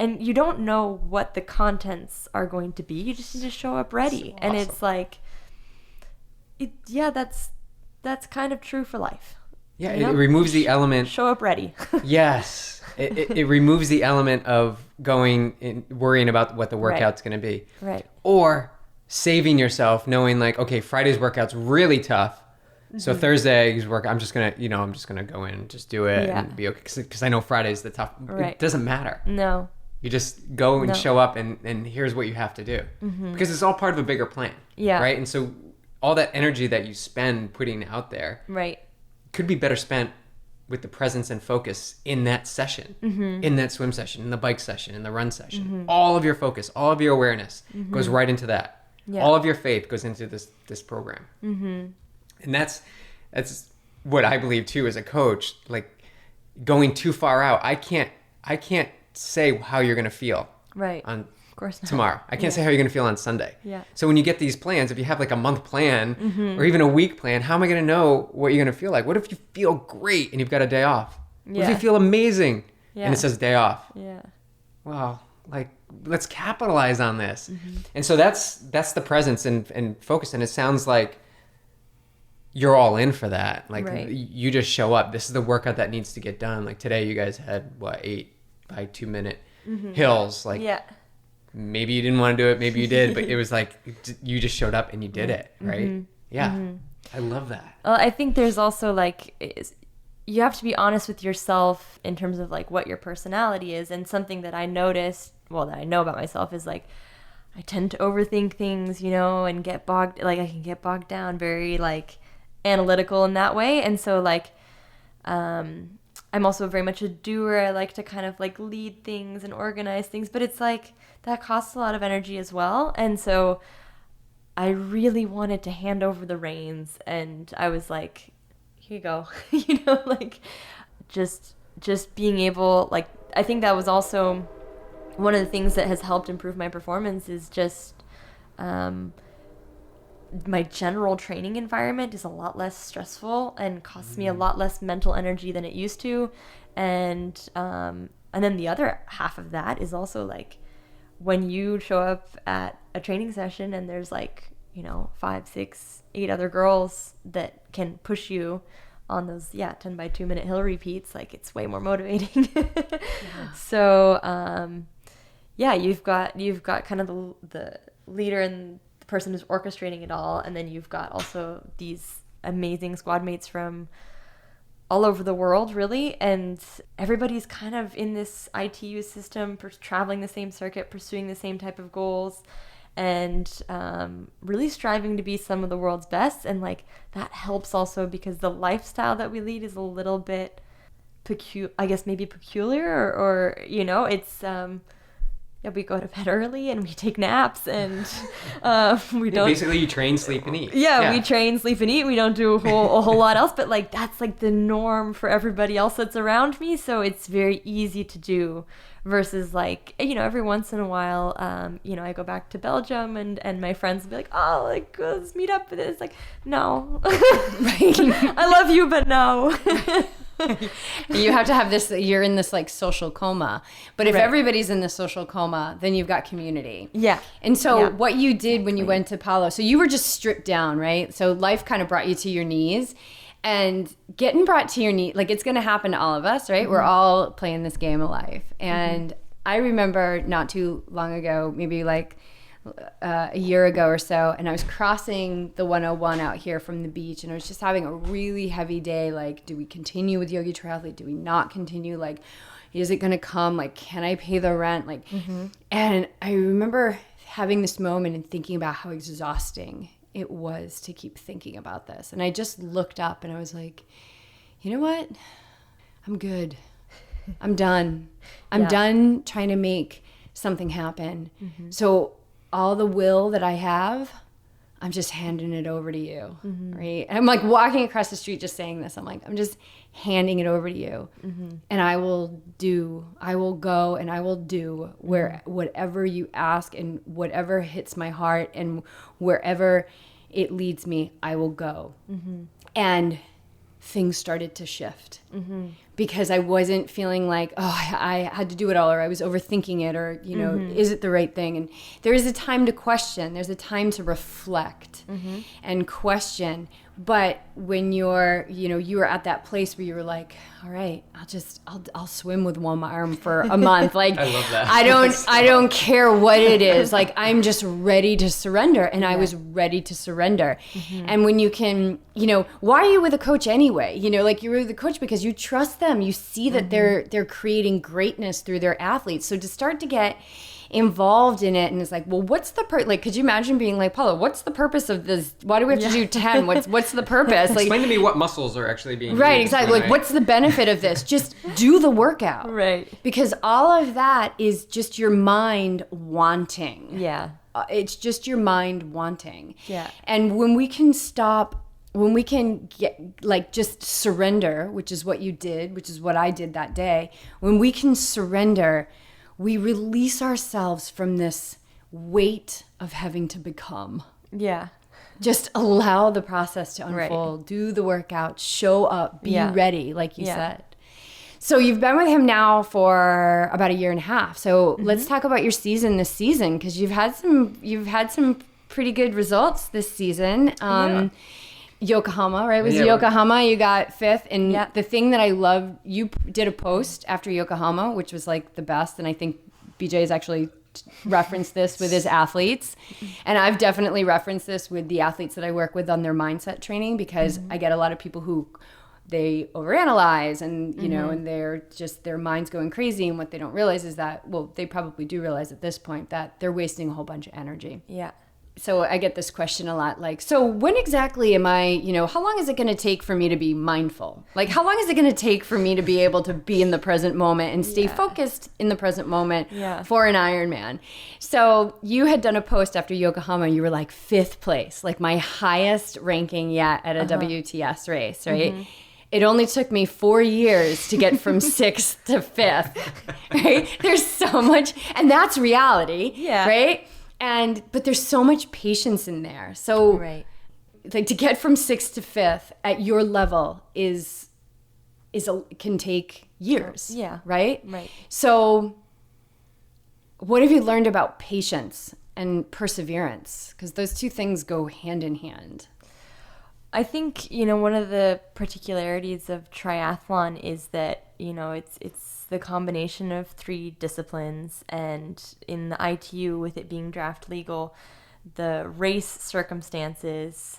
And you don't know what the contents are going to be. You just need to show up ready. So and awesome. it's like, that's kind of true for life. Yeah, You know? it removes the element. Show up ready. Yes, it removes the element of going and worrying about what the workout's going to be, Right. or saving yourself, knowing like, okay, Friday's workout's really tough, so Thursday's work, I'm just gonna go in and just do it and be okay, because I know Friday's the tough. Right. It doesn't matter. No. You just go and No. show up, and here's what you have to do, because it's all part of a bigger plan. Yeah. Right. And so all that energy that you spend putting out there Right. could be better spent with the presence and focus in that session, in that swim session, in the bike session, in the run session. All of your focus, all of your awareness goes right into that. Yeah. All of your faith goes into this program. And that's what I believe too as a coach. Like going too far out, I can't say how you're going to feel Right. on Of course not. tomorrow. I can't say how you're going to feel on Sunday. Yeah. So when you get these plans, if you have like a month plan or even a week plan, how am I going to know what you're going to feel like? What if you feel great and you've got a day off? What if Yeah. you feel amazing Yeah. and it says day off? Yeah. Well, like let's capitalize on this. And so that's the presence and focus. And it sounds like you're all in for that. Like Right. you just show up. This is the workout that needs to get done. Like today you guys had 8 by 2 minute hills. Like Yeah. maybe you didn't want to do it, maybe you did, but it was like you just showed up and you did it, right? Yeah. I love that. Well, I think there's also like you have to be honest with yourself in terms of like what your personality is. And something that I noticed, well, that I know about myself is like I tend to overthink things, you know, and I can get bogged down, very like analytical in that way. And so like I'm also very much a doer. I like to kind of like lead things and organize things, but it's like that costs a lot of energy as well. And so I really wanted to hand over the reins, and I was like, here you go. You know, like just being able, like, I think that was also one of the things that has helped improve my performance is just my general training environment is a lot less stressful and costs me a lot less mental energy than it used to. And then the other half of that is also like when you show up at a training session and there's like, you know, 5, 6, 8 other girls that can push you on those 10 by 2 minute hill repeats, like it's way more motivating. So you've got kind of the leader and the person who's orchestrating it all, and then you've got also these amazing squad mates from all over the world, really. And everybody's kind of in this ITU system, traveling the same circuit, pursuing the same type of goals, and really striving to be some of the world's best. And like that helps also because the lifestyle that we lead is a little bit peculiar, or you know, it's we go to bed early and we take naps, and we don't. Basically, you train, sleep, and eat. Yeah, we train, sleep, and eat. We don't do a whole lot else, but like that's like the norm for everybody else that's around me. So it's very easy to do. Versus like, you know, every once in a while, you know, I go back to Belgium and my friends will be like, oh, like let's meet up. And it's like, no, right? I love you, but no. You have to have this, you're in this like social coma. But if everybody's in the social coma, then you've got community. Yeah. And so what you did when you went to Palo, so you were just stripped down, right? So life kind of brought you to your knees. And getting brought to your knee, like it's going to happen to all of us, right? We're all playing this game of life. And I remember not too long ago, maybe like a year ago or so, and I was crossing the 101 out here from the beach, and I was just having a really heavy day. Like, do we continue with Yogi Triathlete? Do we not continue? Like, is it going to come? Like, can I pay the rent? Like, and I remember having this moment and thinking about how exhausting it was to keep thinking about this. And I just looked up and I was like, you know what? I'm good. I'm done. I'm done trying to make something happen. So all the will that I have, I'm just handing it over to you, right? And I'm like walking across the street just saying this. I'm like, I'm just handing it over to you. And I will go and I will do whatever you ask, and whatever hits my heart, and wherever it leads me, I will go. And things started to shift because I wasn't feeling like, oh, I had to do it all, or I was overthinking it, or, you know, is it the right thing? And there is a time to question. There's a time to reflect and question. But when you're, you know, you were at that place where you were like, all right, I'll swim with one arm for a month. Like, I love that. I don't care what it is. Like, I'm just ready to surrender. And I was ready to surrender. And when you can, you know, why are you with a coach anyway? You know, like, you're with a coach because you trust them. You see that they're creating greatness through their athletes. So to start to get involved in it, and it's like, well, what's the like, could you imagine being like, Paula, what's the purpose of this? Why do we have to do 10? What's the purpose? Like, explain to me what muscles are actually being right, used. exactly. Like, what's the benefit of this? Just do the workout. Right. Because all of that is just your mind wanting. Yeah. It's just your mind wanting. Yeah. And when we can stop, when we can get, like, just surrender, which is what you did, which is what I did that day, when we can surrender, we release ourselves from this weight of having to become. Yeah. Just allow the process to unfold. Do the workout, show up, be ready, like you said. So you've been with him now for about a year and a half. So let's talk about your season this season, because you've had some pretty good results this season. Yokohama, right? It was Yokohama. You got 5th. And the thing that I love, you did a post after Yokohama, which was like the best. And I think BJ has actually referenced this with his athletes. And I've definitely referenced this with the athletes that I work with on their mindset training, because I get a lot of people who they overanalyze and, you know, and they're just, their mind's going crazy. And what they don't realize is that, well, they probably do realize at this point that they're wasting a whole bunch of energy. Yeah. So I get this question a lot, like, so when exactly am I, you know, how long is it going to take for me to be mindful? Like, how long is it going to take for me to be able to be in the present moment and stay focused in the present moment for an Ironman? So you had done a post after Yokohama, you were like 5th place, like my highest ranking yet at a WTS race, right? It only took me 4 years to get from 6th to 5th, right? There's so much, and that's reality, right? But there's so much patience in there. So like, to get from 6th to 5th at your level can take years. Yeah. Right? Right. So what have you learned about patience and perseverance? Because those two things go hand in hand. I think, you know, one of the particularities of triathlon is that, you know, it's the combination of 3 disciplines, and in the ITU, with it being draft legal, the race circumstances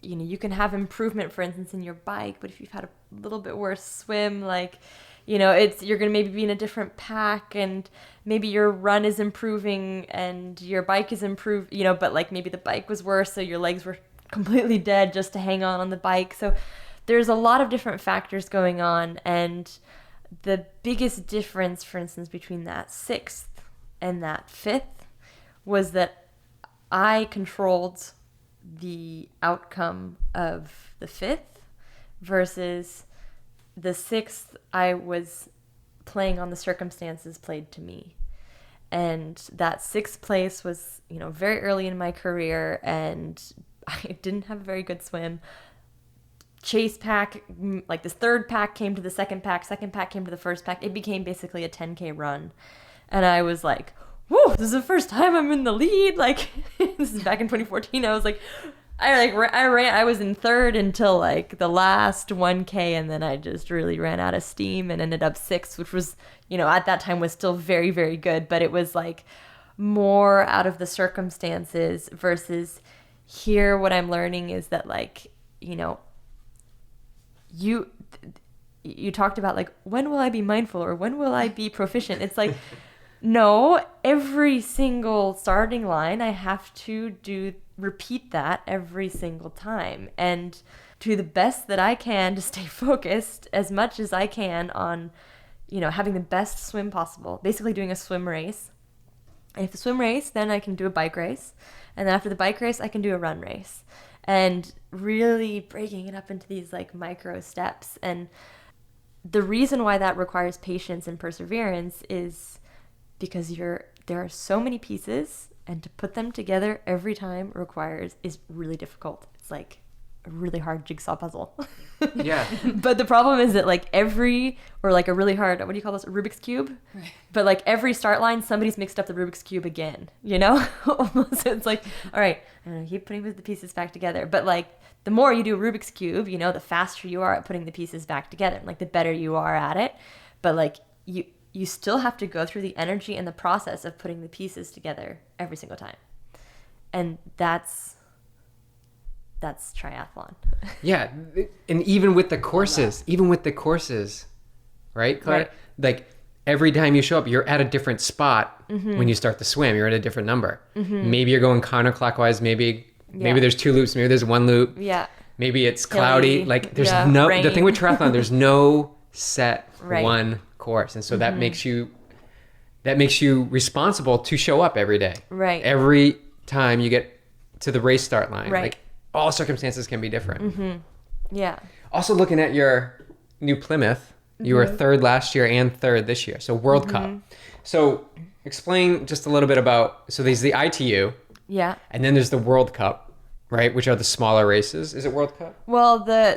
you can have improvement, for instance, in your bike, but if you've had a little bit worse swim, like, you're going to maybe be in a different pack, and maybe your run is improving and your bike is improved, but like maybe the bike was worse, so your legs were completely dead just to hang on the bike. So there's a lot of different factors going on, and the biggest difference, for instance, between that 6th and that 5th was that I controlled the outcome of the 5th versus the 6th. I was playing on the circumstances played to me. And that 6th place was, very early in my career, and I didn't have a very good swim. Chase pack, like this 3rd pack came to the 2nd pack came to the 1st pack. It became basically a 10K run. And I was like, whoa, this is the first time I'm in the lead. Like, this is back in 2014. I was like, I was in 3rd until like the last 1K, and then I just really ran out of steam and ended up 6th, which was, at that time was still very, very good, but it was like more out of the circumstances versus here. What I'm learning is that, like, you talked about like, when will I be mindful or when will I be proficient? It's like, no, every single starting line I have to repeat that every single time, and do the best that I can to stay focused as much as I can on, having the best swim possible, basically doing a swim race. And if the swim race, then I can do a bike race, and then after the bike race I can do a run race, and really breaking it up into these like micro steps. And the reason why that requires patience and perseverance is because there are so many pieces, and to put them together every time is really difficult. It's like a really hard jigsaw puzzle. Yeah. But the problem is that like a really hard, what do you call this? A Rubik's Cube? Right. But like every start line, somebody's mixed up the Rubik's Cube again, Almost. It's like, all right, I'm going to keep putting the pieces back together. But like the more you do a Rubik's Cube, the faster you are at putting the pieces back together, like the better you are at it. But like you still have to go through the energy and the process of putting the pieces together every single time. And that's triathlon. Yeah. And even with the courses, right, Claire? Right. Like every time you show up, you're at a different spot. When you start the swim, you're at a different number. Maybe you're going counterclockwise. Maybe there's 2 loops. Maybe there's 1 loop. Yeah. Maybe it's cloudy. Like there's rain. The thing with triathlon, there's no set Right. one course. And so that makes you responsible to show up every day. Right. Every time you get to the race start line. Right. Like all circumstances can be different. Yeah. Also looking at your new Plymouth, you were 3rd last year and 3rd this year. So World Cup. So explain just a little bit about, so there's the ITU. Yeah. And then there's the World Cup, right? Which are the smaller races. Is it World Cup? Well, the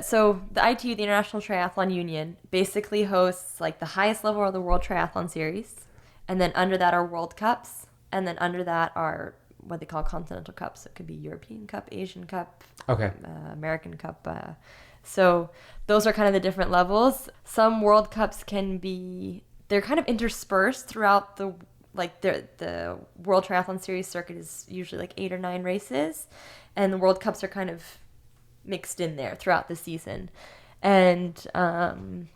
ITU, the International Triathlon Union, basically hosts like the highest level of the World Triathlon Series. And then under that are World Cups. And then under that are what they call Continental Cups. It could be European Cup, Asian Cup, American Cup. So those are kind of the different levels. Some World Cups they're kind of interspersed throughout the World Triathlon Series circuit is usually like 8 or 9 races. And the World Cups are kind of mixed in there throughout the season. And but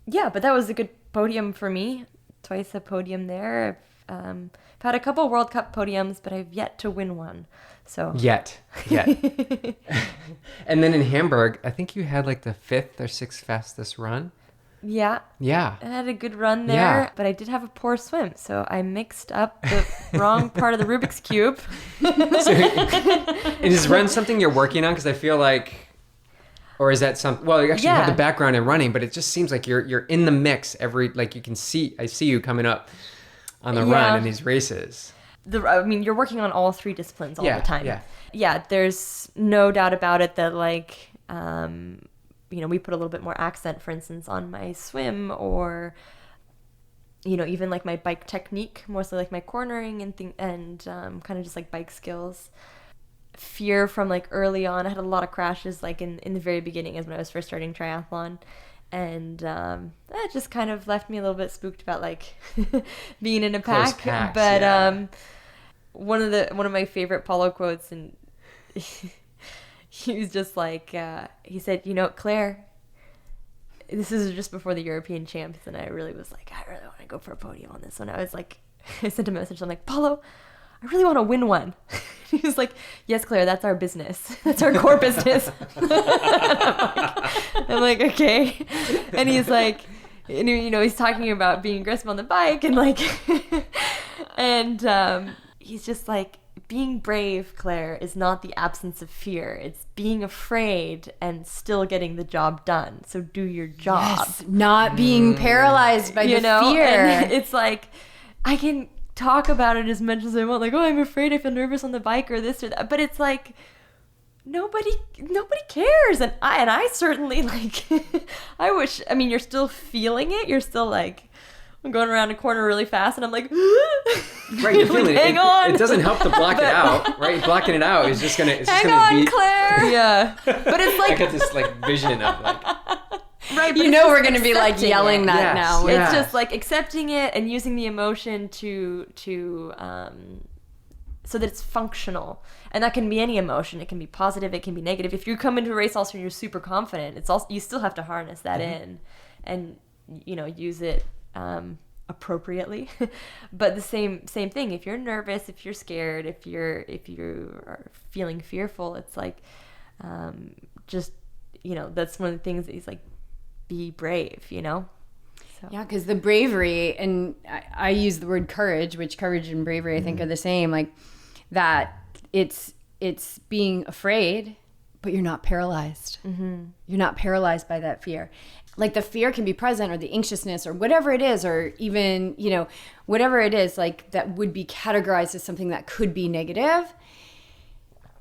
that was a good podium for me. Twice a podium there. I've had a couple World Cup podiums, but I've yet to win one. So Yet. And then in Hamburg, I think you had like the 5th or 6th fastest run. Yeah. I had a good run there, but I did have a poor swim, so I mixed up the wrong part of the Rubik's Cube. Is run something you're working on? Because I feel like, or is that something? Well, you actually have the background in running, but it just seems like you're in the mix I see you coming up on the run in these races. You're working on all 3 disciplines all the time. Yeah. There's no doubt about it that like. We put a little bit more accent, for instance, on my swim or, even like my bike technique, mostly like my cornering and kind of just like bike skills. Fear from like early on. I had a lot of crashes like in the very beginning as when I was first starting triathlon. And that just kind of left me a little bit spooked about like being in a pack. But one of my favorite Paulo quotes, and he was just like, he said, Claire, this is just before the European champs, and I really was like, I really want to go for a podium on this one. I was like, I sent a message. I'm like, Paulo, I really want to win one. He was like, yes, Claire, that's our business. That's our core business. I'm like, okay. And he's like, and, he's talking about being aggressive on the bike and like, and he's just like, being brave, Claire, is not the absence of fear. It's being afraid and still getting the job done. So do your job. Yes, not being paralyzed by the fear. And it's like, I can talk about it as much as I want. Like, oh, I'm afraid, I feel nervous on the bike or this or that. But it's like, nobody cares. And I certainly like, you're still feeling it. You're still like, I'm going around a corner really fast, and I'm like, right, you're feeling hang on. It doesn't help to block it out, right? Blocking it out is just gonna. Hang on, Claire. Yeah, but it's like I got this like vision of like. Right, but we're gonna be like yelling that now. It's just like accepting it and using the emotion to so that it's functional, and that can be any emotion. It can be positive, it can be negative. If you come into a race also and you're super confident, it's also, you still have to harness that in, and use it appropriately. But the same thing, if you're nervous, if you're scared, if you are feeling fearful, it's like just that's one of the things that he's like, be brave, So. Yeah, because the bravery, and I use the word courage, which courage and bravery I think are the same, like that it's being afraid, but you're not paralyzed. You're not paralyzed by that fear. Like the fear can be present, or the anxiousness, or whatever it is, or even, whatever it is, like that would be categorized as something that could be negative.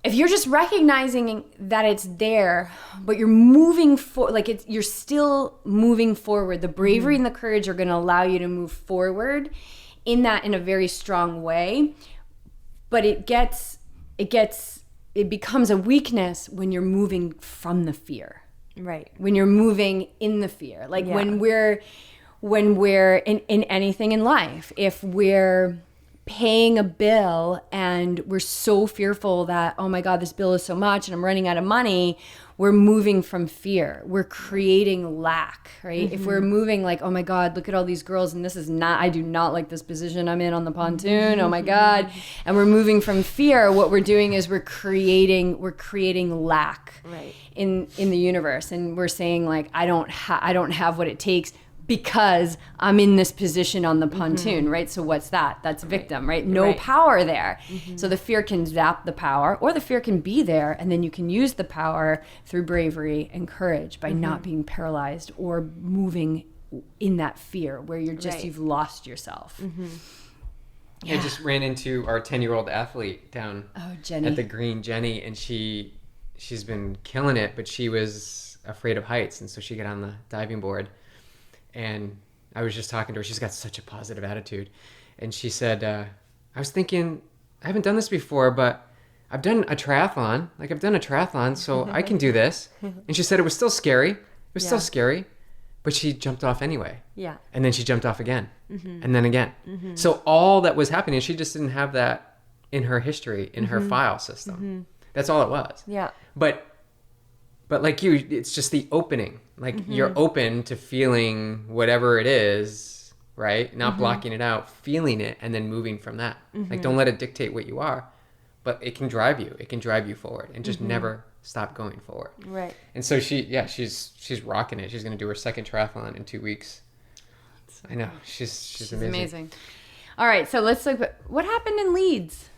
If you're just recognizing that it's there, but you're moving you're still moving forward. The bravery and the courage are going to allow you to move forward in a very strong way. But it becomes a weakness when you're moving from the fear. Right. When you're moving in the fear. Like when we're in anything in life, if we're paying a bill and we're so fearful that, oh my God, this bill is so much and I'm running out of money, we're moving from fear. We're creating lack, right? If we're moving like, oh my God, look at all these girls and I do not like this position I'm in on the pontoon, oh my God. And we're moving from fear. What we're doing is we're creating lack in the universe. And we're saying like, I don't have what it takes because I'm in this position on the pontoon, right? So what's that? That's victim, right? No power there. So the fear can zap the power, or the fear can be there, and then you can use the power through bravery and courage by not being paralyzed or moving in that fear where you're just, you've lost yourself. I just ran into our 10-year-old athlete down at the green, Jenny, and she's been killing it, but she was afraid of heights, and so she got on the diving board. And I was just talking to her. She's got such a positive attitude. And she said, I was thinking, I haven't done this before, but I've done a triathlon. So I can do this. And she said it was still scary. It was still scary. But she jumped off anyway. Yeah. And then she jumped off again. And then again. So all that was happening, she just didn't have that in her history, in her file system. That's all it was. Yeah. But like you, it's just the opening. Like you're open to feeling whatever it is, right? Not blocking it out, feeling it, and then moving from that. Like don't let it dictate what you are, but it can drive you. It can drive you forward, and just never stop going forward. Right. And so she's rocking it. She's gonna do her second triathlon in 2 weeks. I know she's amazing. All right, so let's look. What happened in Leeds?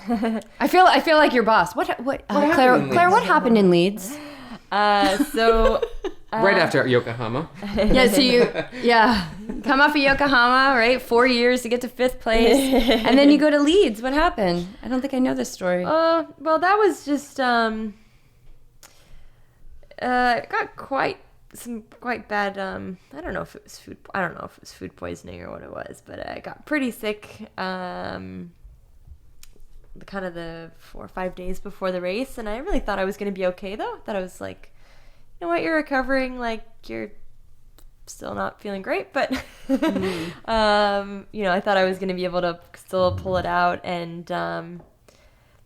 I feel like your boss. What Claire? What happened in Leeds? Right after Yokohama. Yeah, so you come off of Yokohama, right? 4 years to get to 5th place, and then you go to Leeds. What happened? I don't think I know this story. Well, that was just got quite bad. I don't know if it was food poisoning or what it was, but I got pretty sick. The 4 or 5 days before the race, and I really thought I was going to be okay though. That I was like, you know what, you're recovering, like you're still not feeling great, but I thought I was going to be able to still pull it out. And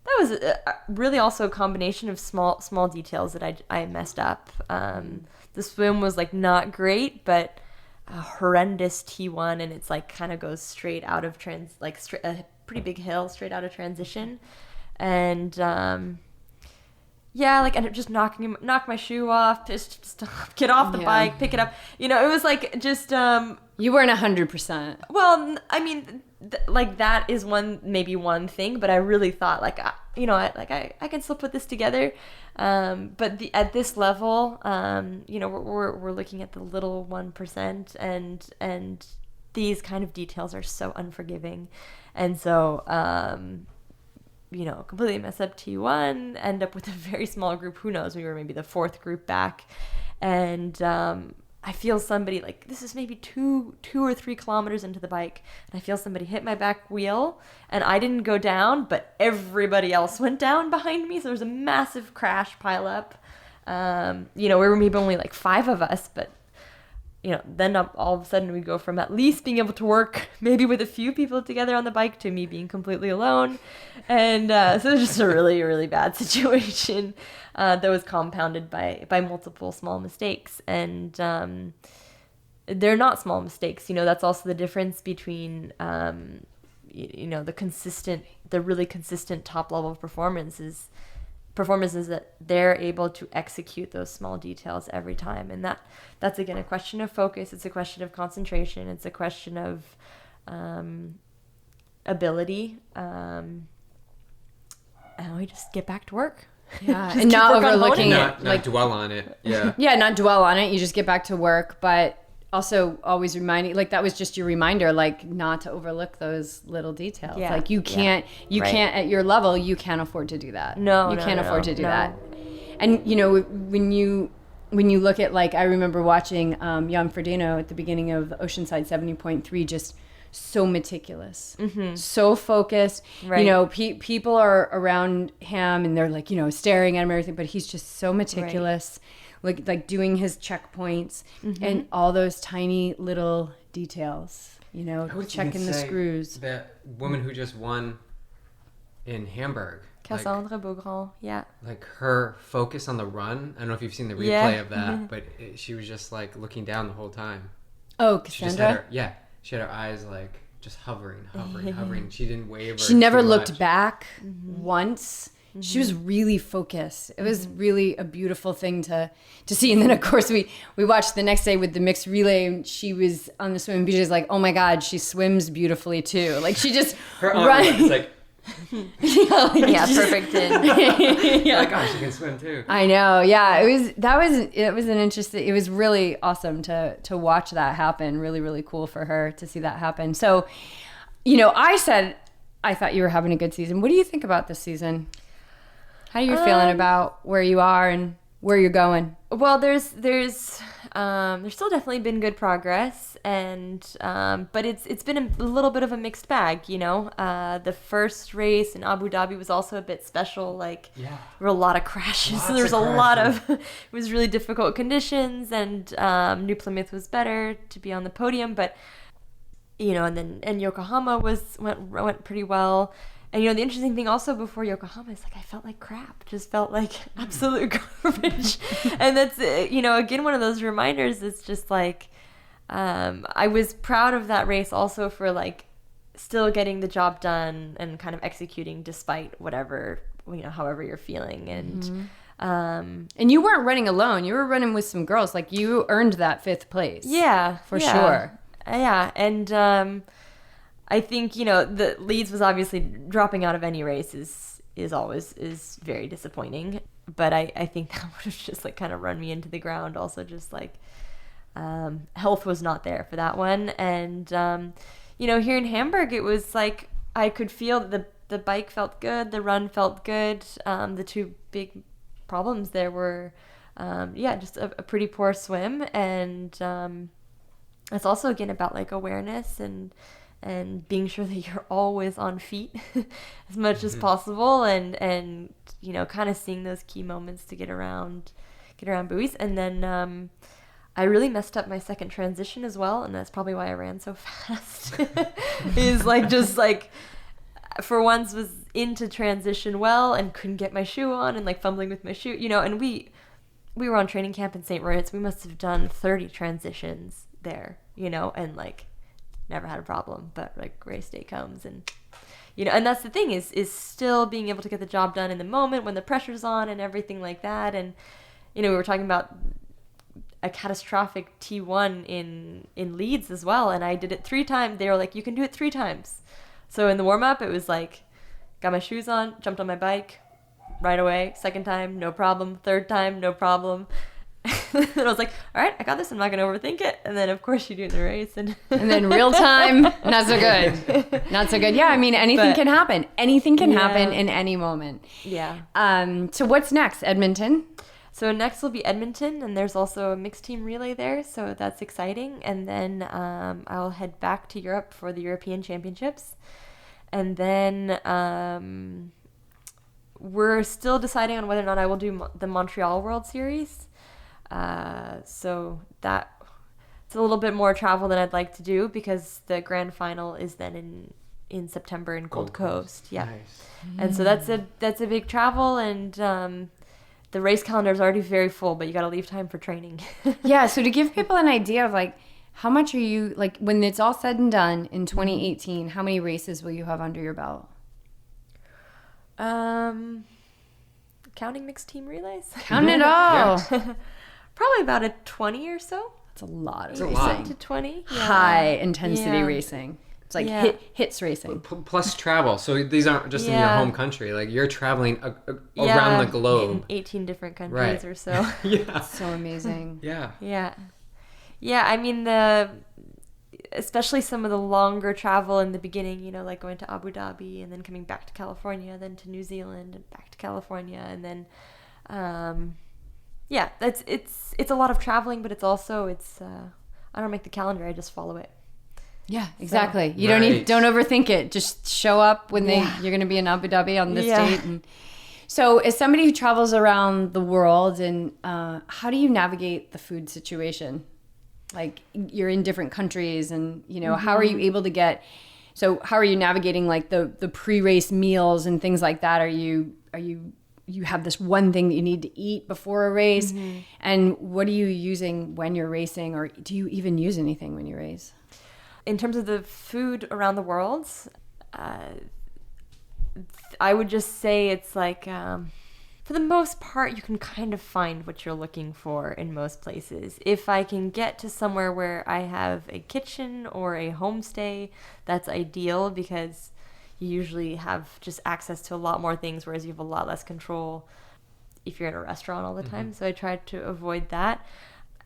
that was really also a combination of small details that I messed up. The swim was like not great, but a horrendous T1, and it's like kind of goes straight out of a pretty big hill straight out of transition, and like ended up just knock my shoe off, just get off the bike, pick it up. It was like just you weren't 100%. Well, I mean, like that is one thing, but I really thought like I can still put this together. But at this level, we're looking at the little 1%, and these kind of details are so unforgiving, and so completely mess up T1, end up with a very small group. Who knows? We were maybe the fourth group back, and I feel somebody, like, this is maybe 2 or 3 kilometers into the bike, and I feel somebody hit my back wheel, and I didn't go down, but everybody else went down behind me, so there was a massive crash pile up. We were maybe only like 5 of us, but then all of a sudden we go from at least being able to work maybe with a few people together on the bike to me being completely alone. And so it was just a really, really bad situation that was compounded by multiple small mistakes. And they're not small mistakes. That's also the difference between, the really consistent top level performances that they're able to execute those small details every time, and that's again a question of focus. It's a question of concentration. It's a question of ability, and we just get back to work. Yeah, and not overlooking it, not dwell on it. Yeah, yeah, not dwell on it. You just get back to work, but also always reminding, like, that was just your reminder, like, not to overlook those little details. Yeah. Like, you can't at your level, you can't afford to do that. You can't afford to do that. And when you look at, like, I remember watching Jan Frodeno at the beginning of Oceanside 70.3, just so meticulous, so focused. Right. People are around him and they're like, staring at him and everything, but he's just so meticulous. Right. Like doing his checkpoints and all those tiny little details, checking the screws. The woman who just won in Hamburg, Cassandra Beaugrand, yeah. Like her focus on the run. I don't know if you've seen the replay of that, but she was just like looking down the whole time. Oh, Cassandra? She had her eyes like just hovering. She didn't waver. She never looked back once. She was really focused. It was really a beautiful thing to see. And then, of course, we watched the next day with the mixed relay, and she was on the swimming beach. She's like, oh my God, she swims beautifully too. Like, she just her arm was like, perfect in. Yeah. Like, oh, she can swim too. I know. Yeah, it was an interesting. It was really awesome to watch that happen. Really, really cool for her to see that happen. So, I said I thought you were having a good season. What do you think about this season? How are you feeling about where you are and where you're going? Well, there's still definitely been good progress, and but it's been a little bit of a mixed bag. The first race in Abu Dhabi was also a bit special. Like, there were a lot of crashes. There was a lot of it was really difficult conditions, and New Plymouth was better to be on the podium, but and Yokohama went pretty well. And the interesting thing also before Yokohama is, like, I felt like crap. Just felt like absolute garbage. And that's again one of those reminders. It's just like I was proud of that race also for, like, still getting the job done and kind of executing despite whatever, however you're feeling. And and you weren't running alone. You were running with some girls. Like, you earned that 5th place. Yeah, for sure. Yeah, and I think, the Leeds was obviously dropping out of any race is always very disappointing. But I think that would have just, like, kind of run me into the ground. Also, just like health was not there for that one. And, here in Hamburg, it was like I could feel that the bike felt good. The run felt good. The 2 big problems there were, just a pretty poor swim. And it's also, again, about, like, awareness and being sure that you're always on feet as much as possible, and kind of seeing those key moments to get around buoys. And then I really messed up my second transition as well, and that's probably why I ran so fast. Is like, just like, for once was into transition well and couldn't get my shoe on and like fumbling with my shoe, and we were on training camp in St. Moritz. We must have done 30 transitions there, and like never had a problem. But like race day comes and and that's the thing is still being able to get the job done in the moment when the pressure's on and everything like that. And we were talking about a catastrophic T1 in Leeds as well, and I did it 3 times. They were like, you can do it 3 times. So in the warm-up, it was like, got my shoes on, jumped on my bike right away. 2nd time, no problem. 3rd time, no problem. And I was like, all right, I got this. I'm not going to overthink it. And then, of course, you do it in the race. And then real time, not so good. Not so good. Yeah, I mean, anything can happen. Anything can happen in any moment. Yeah. So what's next? Edmonton? So next will be Edmonton, and there's also a mixed team relay there, so that's exciting. And then I'll head back to Europe for the European Championships. And then we're still deciding on whether or not I will do the Montreal World Series. So it's a little bit more travel than I'd like to do because the grand final is then in September in Gold Coast. Yeah. Nice. And so that's a big travel, and the race calendar is already very full, but you got to leave time for training. Yeah. So to give people an idea of like, how much are you, like when it's all said and done in 2018, how many races will you have under your belt? Counting mixed team relays? Count it all. Probably about a 20 or so. That's a lot of That's a racing. lot. To 20. Yeah. High intensity Yeah. racing. It's like Yeah. hits racing. Plus travel. So these aren't just in your Yeah. home country. Like you're traveling around the globe. In 18 different countries Right. or so. Yeah. So amazing. Yeah. Yeah. Yeah, I mean, especially some of the longer travel in the beginning, like going to Abu Dhabi and then coming back to California, then to New Zealand and back to California. And then, it's a lot of traveling, but it's also, I don't make the calendar, I just follow it. Yeah, exactly. You Right. don't overthink it. Just show up when you're going to be in Abu Dhabi on this date. And so as somebody who travels around the world, and how do you navigate the food situation? Like you're in different countries and, how are you able to how are you navigating like the pre-race meals and things like that? You have this one thing that you need to eat before a race, and what are you using when you're racing, or do you even use anything when you race? In terms of the food around the world, I would just say it's like, for the most part, you can kind of find what you're looking for in most places. If I can get to somewhere where I have a kitchen or a homestay, that's ideal because you usually have just access to a lot more things, whereas you have a lot less control if you're in a restaurant all the time. So I try to avoid that.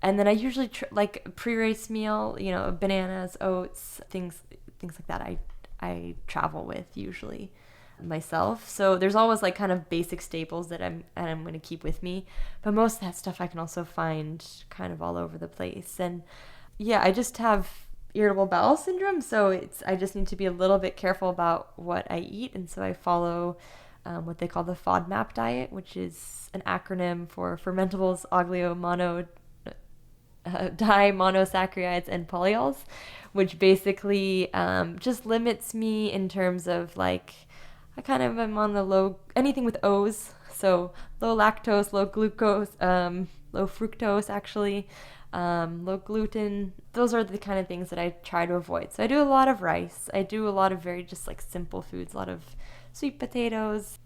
And then I usually like a pre-race meal, bananas, oats, things like that. I travel with usually myself. So there's always like kind of basic staples that I'm going to keep with me. But most of that stuff I can also find kind of all over the place. And yeah, I just have irritable bowel syndrome, so I just need to be a little bit careful about what I eat. And so I follow what they call the FODMAP diet, which is an acronym for fermentables, monosaccharides, and polyols, which basically just limits me in terms of like, I kind of am on the anything with O's, so low lactose, low glucose, low fructose actually, low gluten. Those are the kind of things that I try to avoid. So I do a lot of rice. I do a lot of very just like simple foods, a lot of sweet potatoes.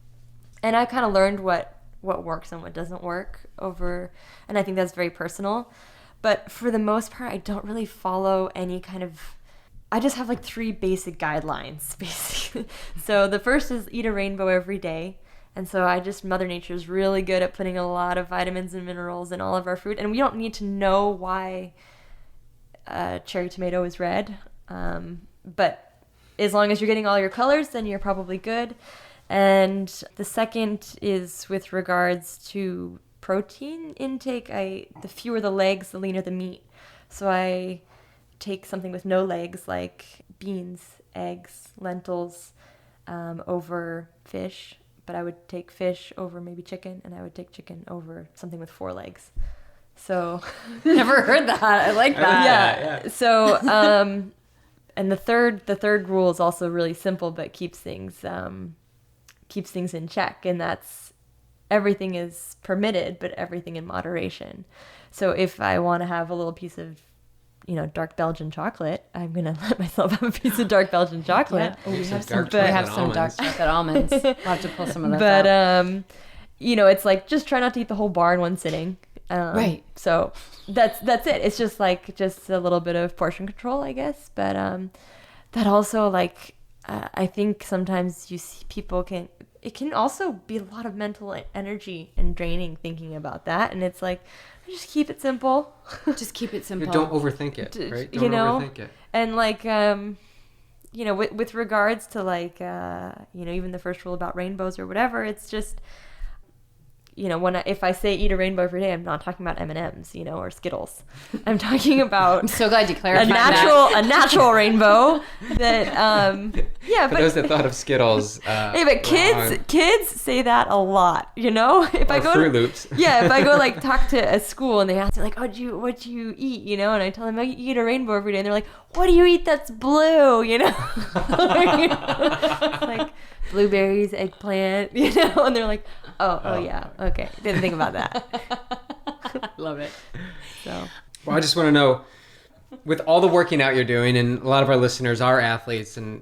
And I kind of learned what works and what doesn't work and I think that's very personal. But for the most part, I don't really follow any kind of, I just have like 3 basic guidelines, basically. So the first is eat a rainbow every day. And so Mother Nature is really good at putting a lot of vitamins and minerals in all of our food. And we don't need to know why cherry tomato is red. But as long as you're getting all your colors, then you're probably good. And the second is with regards to protein intake. The fewer the legs, the leaner the meat. So I take something with no legs, like beans, eggs, lentils, over fish. But I would take fish over maybe chicken, and I would take chicken over something with 4 legs. So Never heard that. I like that. Yeah. So the third rule is also really simple, but keeps things in check, and that's everything is permitted, but everything in moderation. So if I want to have a little piece of, dark Belgian chocolate, I'm gonna let myself have a piece of dark Belgian chocolate. Yeah. We have some dark chocolate almonds. We'll have to pull some of that But out. it's like just try not to eat the whole bar in one sitting. Right. So that's it. It's just a little bit of portion control, I guess. But that also I think sometimes you see people it can also be a lot of mental energy and draining thinking about that. And it's like, just keep it simple. Just keep it simple. Don't overthink it, right? Don't overthink it. And with regards to even the first rule about rainbows or whatever, it's just, if I say eat a rainbow every day, I'm not talking about M&Ms, or Skittles. I'm talking about I'm so glad you clarified a natural rainbow that For those that thought of Skittles, hey, but kids say that a lot, If I go Fruit Loops. Yeah, if I go talk to a school and they ask me what'd you eat, and I tell them I eat a rainbow every day, and they're like, what do you eat that's blue, like blueberries, eggplant, and they're like, oh yeah, okay, didn't think about that. Love it. So Well, I just want to know, with all the working out you're doing, and a lot of our listeners are athletes and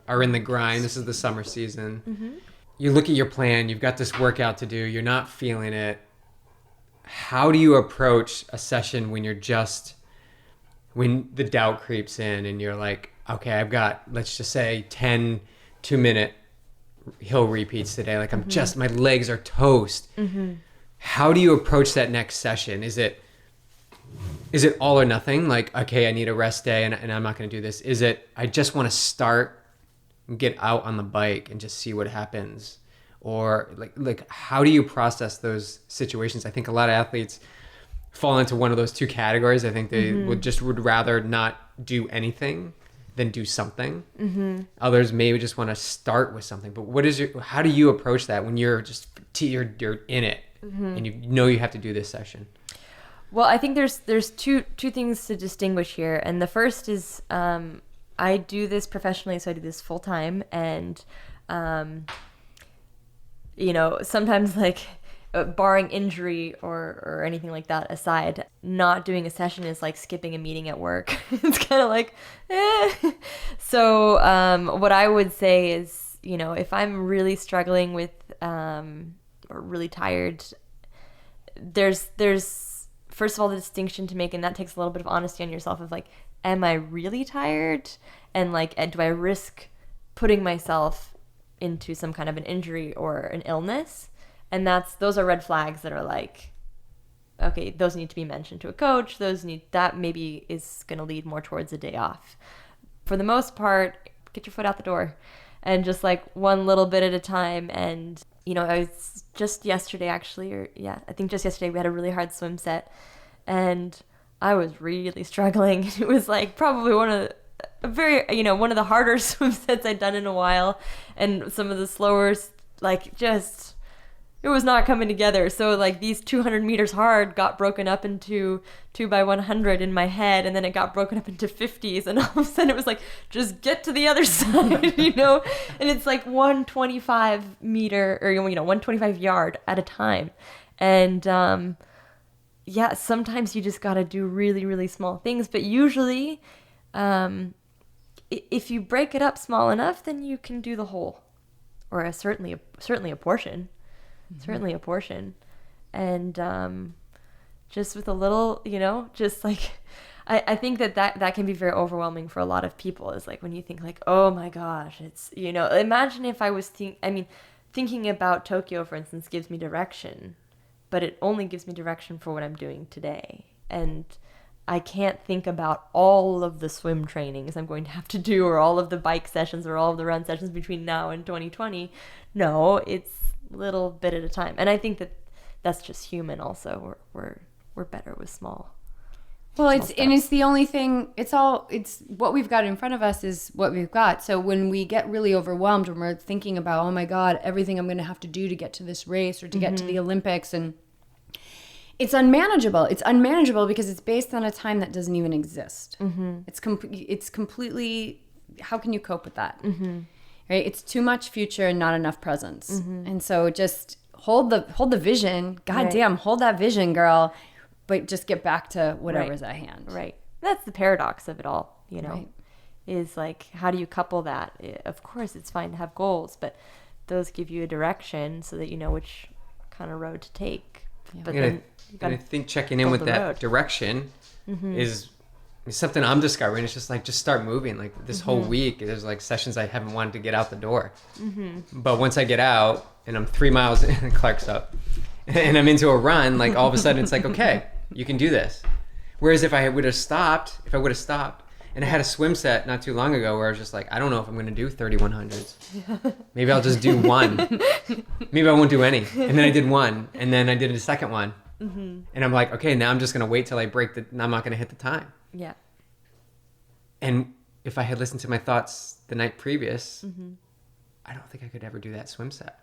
are in the grind, this is the summer season. Mm-hmm. You look at your plan, you've got this workout to do, you're not feeling it. How do you approach a session when the doubt creeps in and you're like, okay, I've got, let's just say 10 2-minute hill repeats today. Like my legs are toast. Mm-hmm. How do you approach that next session? Is it all or nothing? Like, okay, I need a rest day and I'm not going to do this. Is it, I just want to start and get out on the bike and just see what happens? Or like how do you process those situations? I think a lot of athletes fall into one of those two categories. I think they would rather not do anything than do something. Mm-hmm. Others maybe just want to start with something. But how do you approach that when you're just you're in it and you have to do this session? Well, I think there's two things to distinguish here, and the first is I do this professionally, so I do this full time, and sometimes barring injury or anything like that aside, not doing a session is like skipping a meeting at work. It's kind of like, eh. So what I would say is, if I'm really struggling with or really tired, there's first of all the distinction to make, and that takes a little bit of honesty on yourself of am I really tired, and do I risk putting myself into some kind of an injury or an illness? And those are red flags that are okay, those need to be mentioned to a coach. That maybe is going to lead more towards a day off. For the most part, get your foot out the door and just one little bit at a time. And, I was just yesterday I think just yesterday we had a really hard swim set and I was really struggling. It was probably one of the harder swim sets I'd done in a while, and some of the slower, it was not coming together. So these 200 meters hard got broken up into 2x100 in my head, and then it got broken up into 50s, and all of a sudden it was just get to the other side, and it's 125 meter or 125 yard at a time. And sometimes you just got to do really, really small things, but usually if you break it up small enough, then you can do the whole, or certainly a portion. Certainly a portion. And just with a little, I think that can be very overwhelming for a lot of people, is when you think oh my gosh, it's, imagine if I was thinking about Tokyo, for instance, gives me direction, but it only gives me direction for what I'm doing today. And I can't think about all of the swim trainings I'm going to have to do, or all of the bike sessions, or all of the run sessions between now and 2020. No, it's little bit at a time. And I think that's just human also. We're better with small. Well, it's the only thing, it's what we've got in front of us is what we've got. So when we get really overwhelmed, when we're thinking about, oh my God, everything I'm going to have to do to get to this race or to get to the Olympics, and It's unmanageable. It's unmanageable because it's based on a time that doesn't even exist. It's completely, how can you cope with that? Right? It's too much future and not enough presence. And so just hold the vision. God damn, hold that vision, girl. But just get back to whatever's at hand. Right. That's the paradox of it all, you know, Right. is like, how do you couple that? Of course, it's fine to have goals, but those give you a direction so that you know which kind of road to take. But then and I think checking in with that direction is something I'm discovering. It's just like, just start moving. Like this whole week, there's like sessions I haven't wanted to get out the door. But once I get out and I'm 3 miles in Clark's up and I'm into a run, like all of a sudden it's like, okay, you can do this. Whereas if I would have stopped, and I had a swim set not too long ago where I was just like, I don't know if I'm going to do 3100s. Maybe I'll just do one. Maybe I won't do any. And then I did one. And then I did a second one. And I'm like, okay, now I'm just going to wait till I break and I'm not going to hit the time. Yeah. And if I had listened to my thoughts the night previous, I don't think I could ever do that swim set.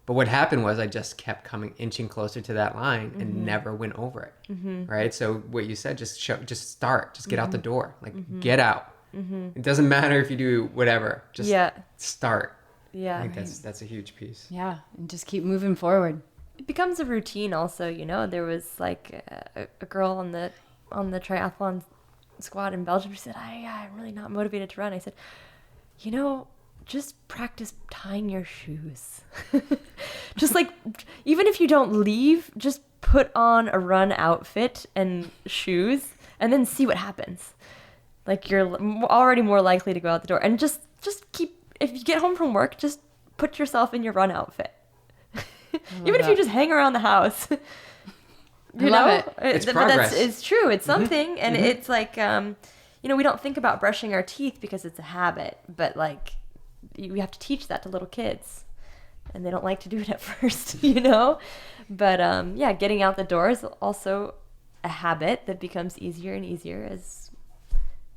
But what happened was I just kept inching closer to that line and never went over it. Right? So what you said, just start, just get out the door, like get out. It doesn't matter if you do whatever, just start. Yeah. I think that's a huge piece. Yeah, and just keep moving forward. It becomes a routine also, you know. There was like a girl on the triathlon squad in Belgium. She said, I'm really not motivated to run. I said, you know, just practice tying your shoes. Just like, even if you don't leave, just put on a run outfit and shoes and then see what happens. Like, you're already more likely to go out the door. And just keep, if you get home from work, just put yourself in your run outfit. Even if you just hang around the house. You love know? it. It's but progress. it's true. It's something. And it's like, you know, we don't think about brushing our teeth because it's a habit. But like, we have to teach that to little kids. And they don't like to do it at first, you know? But yeah, getting out the door is also a habit that becomes easier and easier as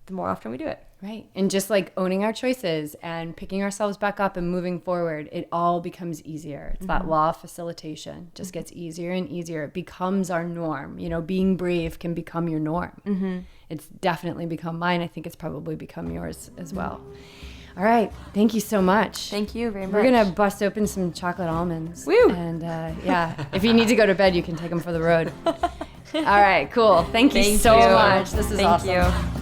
the more often we do it. Right. And just like owning our choices and picking ourselves back up and moving forward, it all becomes easier. It's that law of facilitation. Just gets easier and easier. It becomes our norm. You know, being brave can become your norm. It's definitely become mine. I think it's probably become yours as well. All right. Thank you so much. Thank you very much. We're going to bust open some chocolate almonds. Woo! And yeah, if you need to go to bed, you can take them for the road. All right. Cool. Thank you so much. This is awesome. Thank you.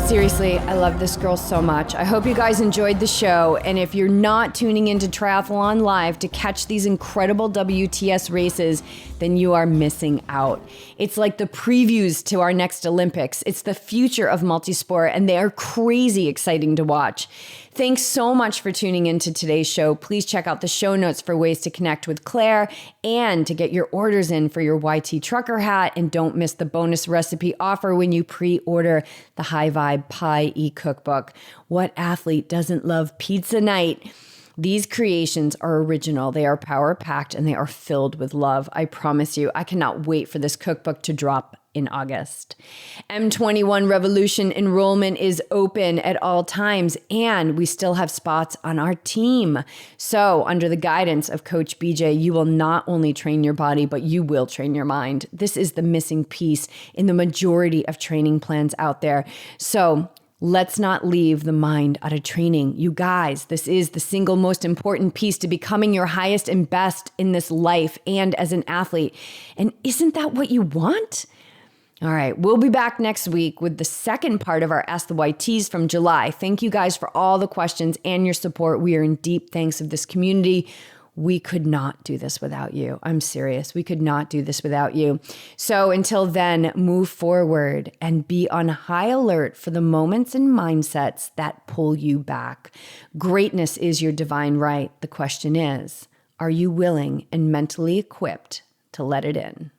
Seriously, I love this girl so much. I hope you guys enjoyed the show. And if you're not tuning into Triathlon Live to catch these incredible WTS races, then you are missing out. It's like the previews to our next Olympics. It's the future of multisport, and they are crazy exciting to watch. Thanks so much for tuning into today's show. Please check out the show notes for ways to connect with Claire and to get your orders in for your YT trucker hat. And don't miss the bonus recipe offer when you pre-order the High Vibe Pie e-cookbook. What athlete doesn't love pizza night? These creations are original, they are power-packed, and they are filled with love. I promise you, I cannot wait for this cookbook to drop in August. M21 Revolution enrollment is open at all times, and we still have spots on our team. So, under the guidance of Coach BJ, you will not only train your body, but you will train your mind. This is the missing piece in the majority of training plans out there. So, let's not leave the mind out of training. You guys, this is the single most important piece to becoming your highest and best in this life and as an athlete. And isn't that what you want? All right, we'll be back next week with the second part of our Ask the YTs from July. Thank you guys for all the questions and your support. We are in deep thanks of this community. We could not do this without you. I'm serious. We could not do this without you. So until then, move forward and be on high alert for the moments and mindsets that pull you back. Greatness is your divine right. The question is, are you willing and mentally equipped to let it in?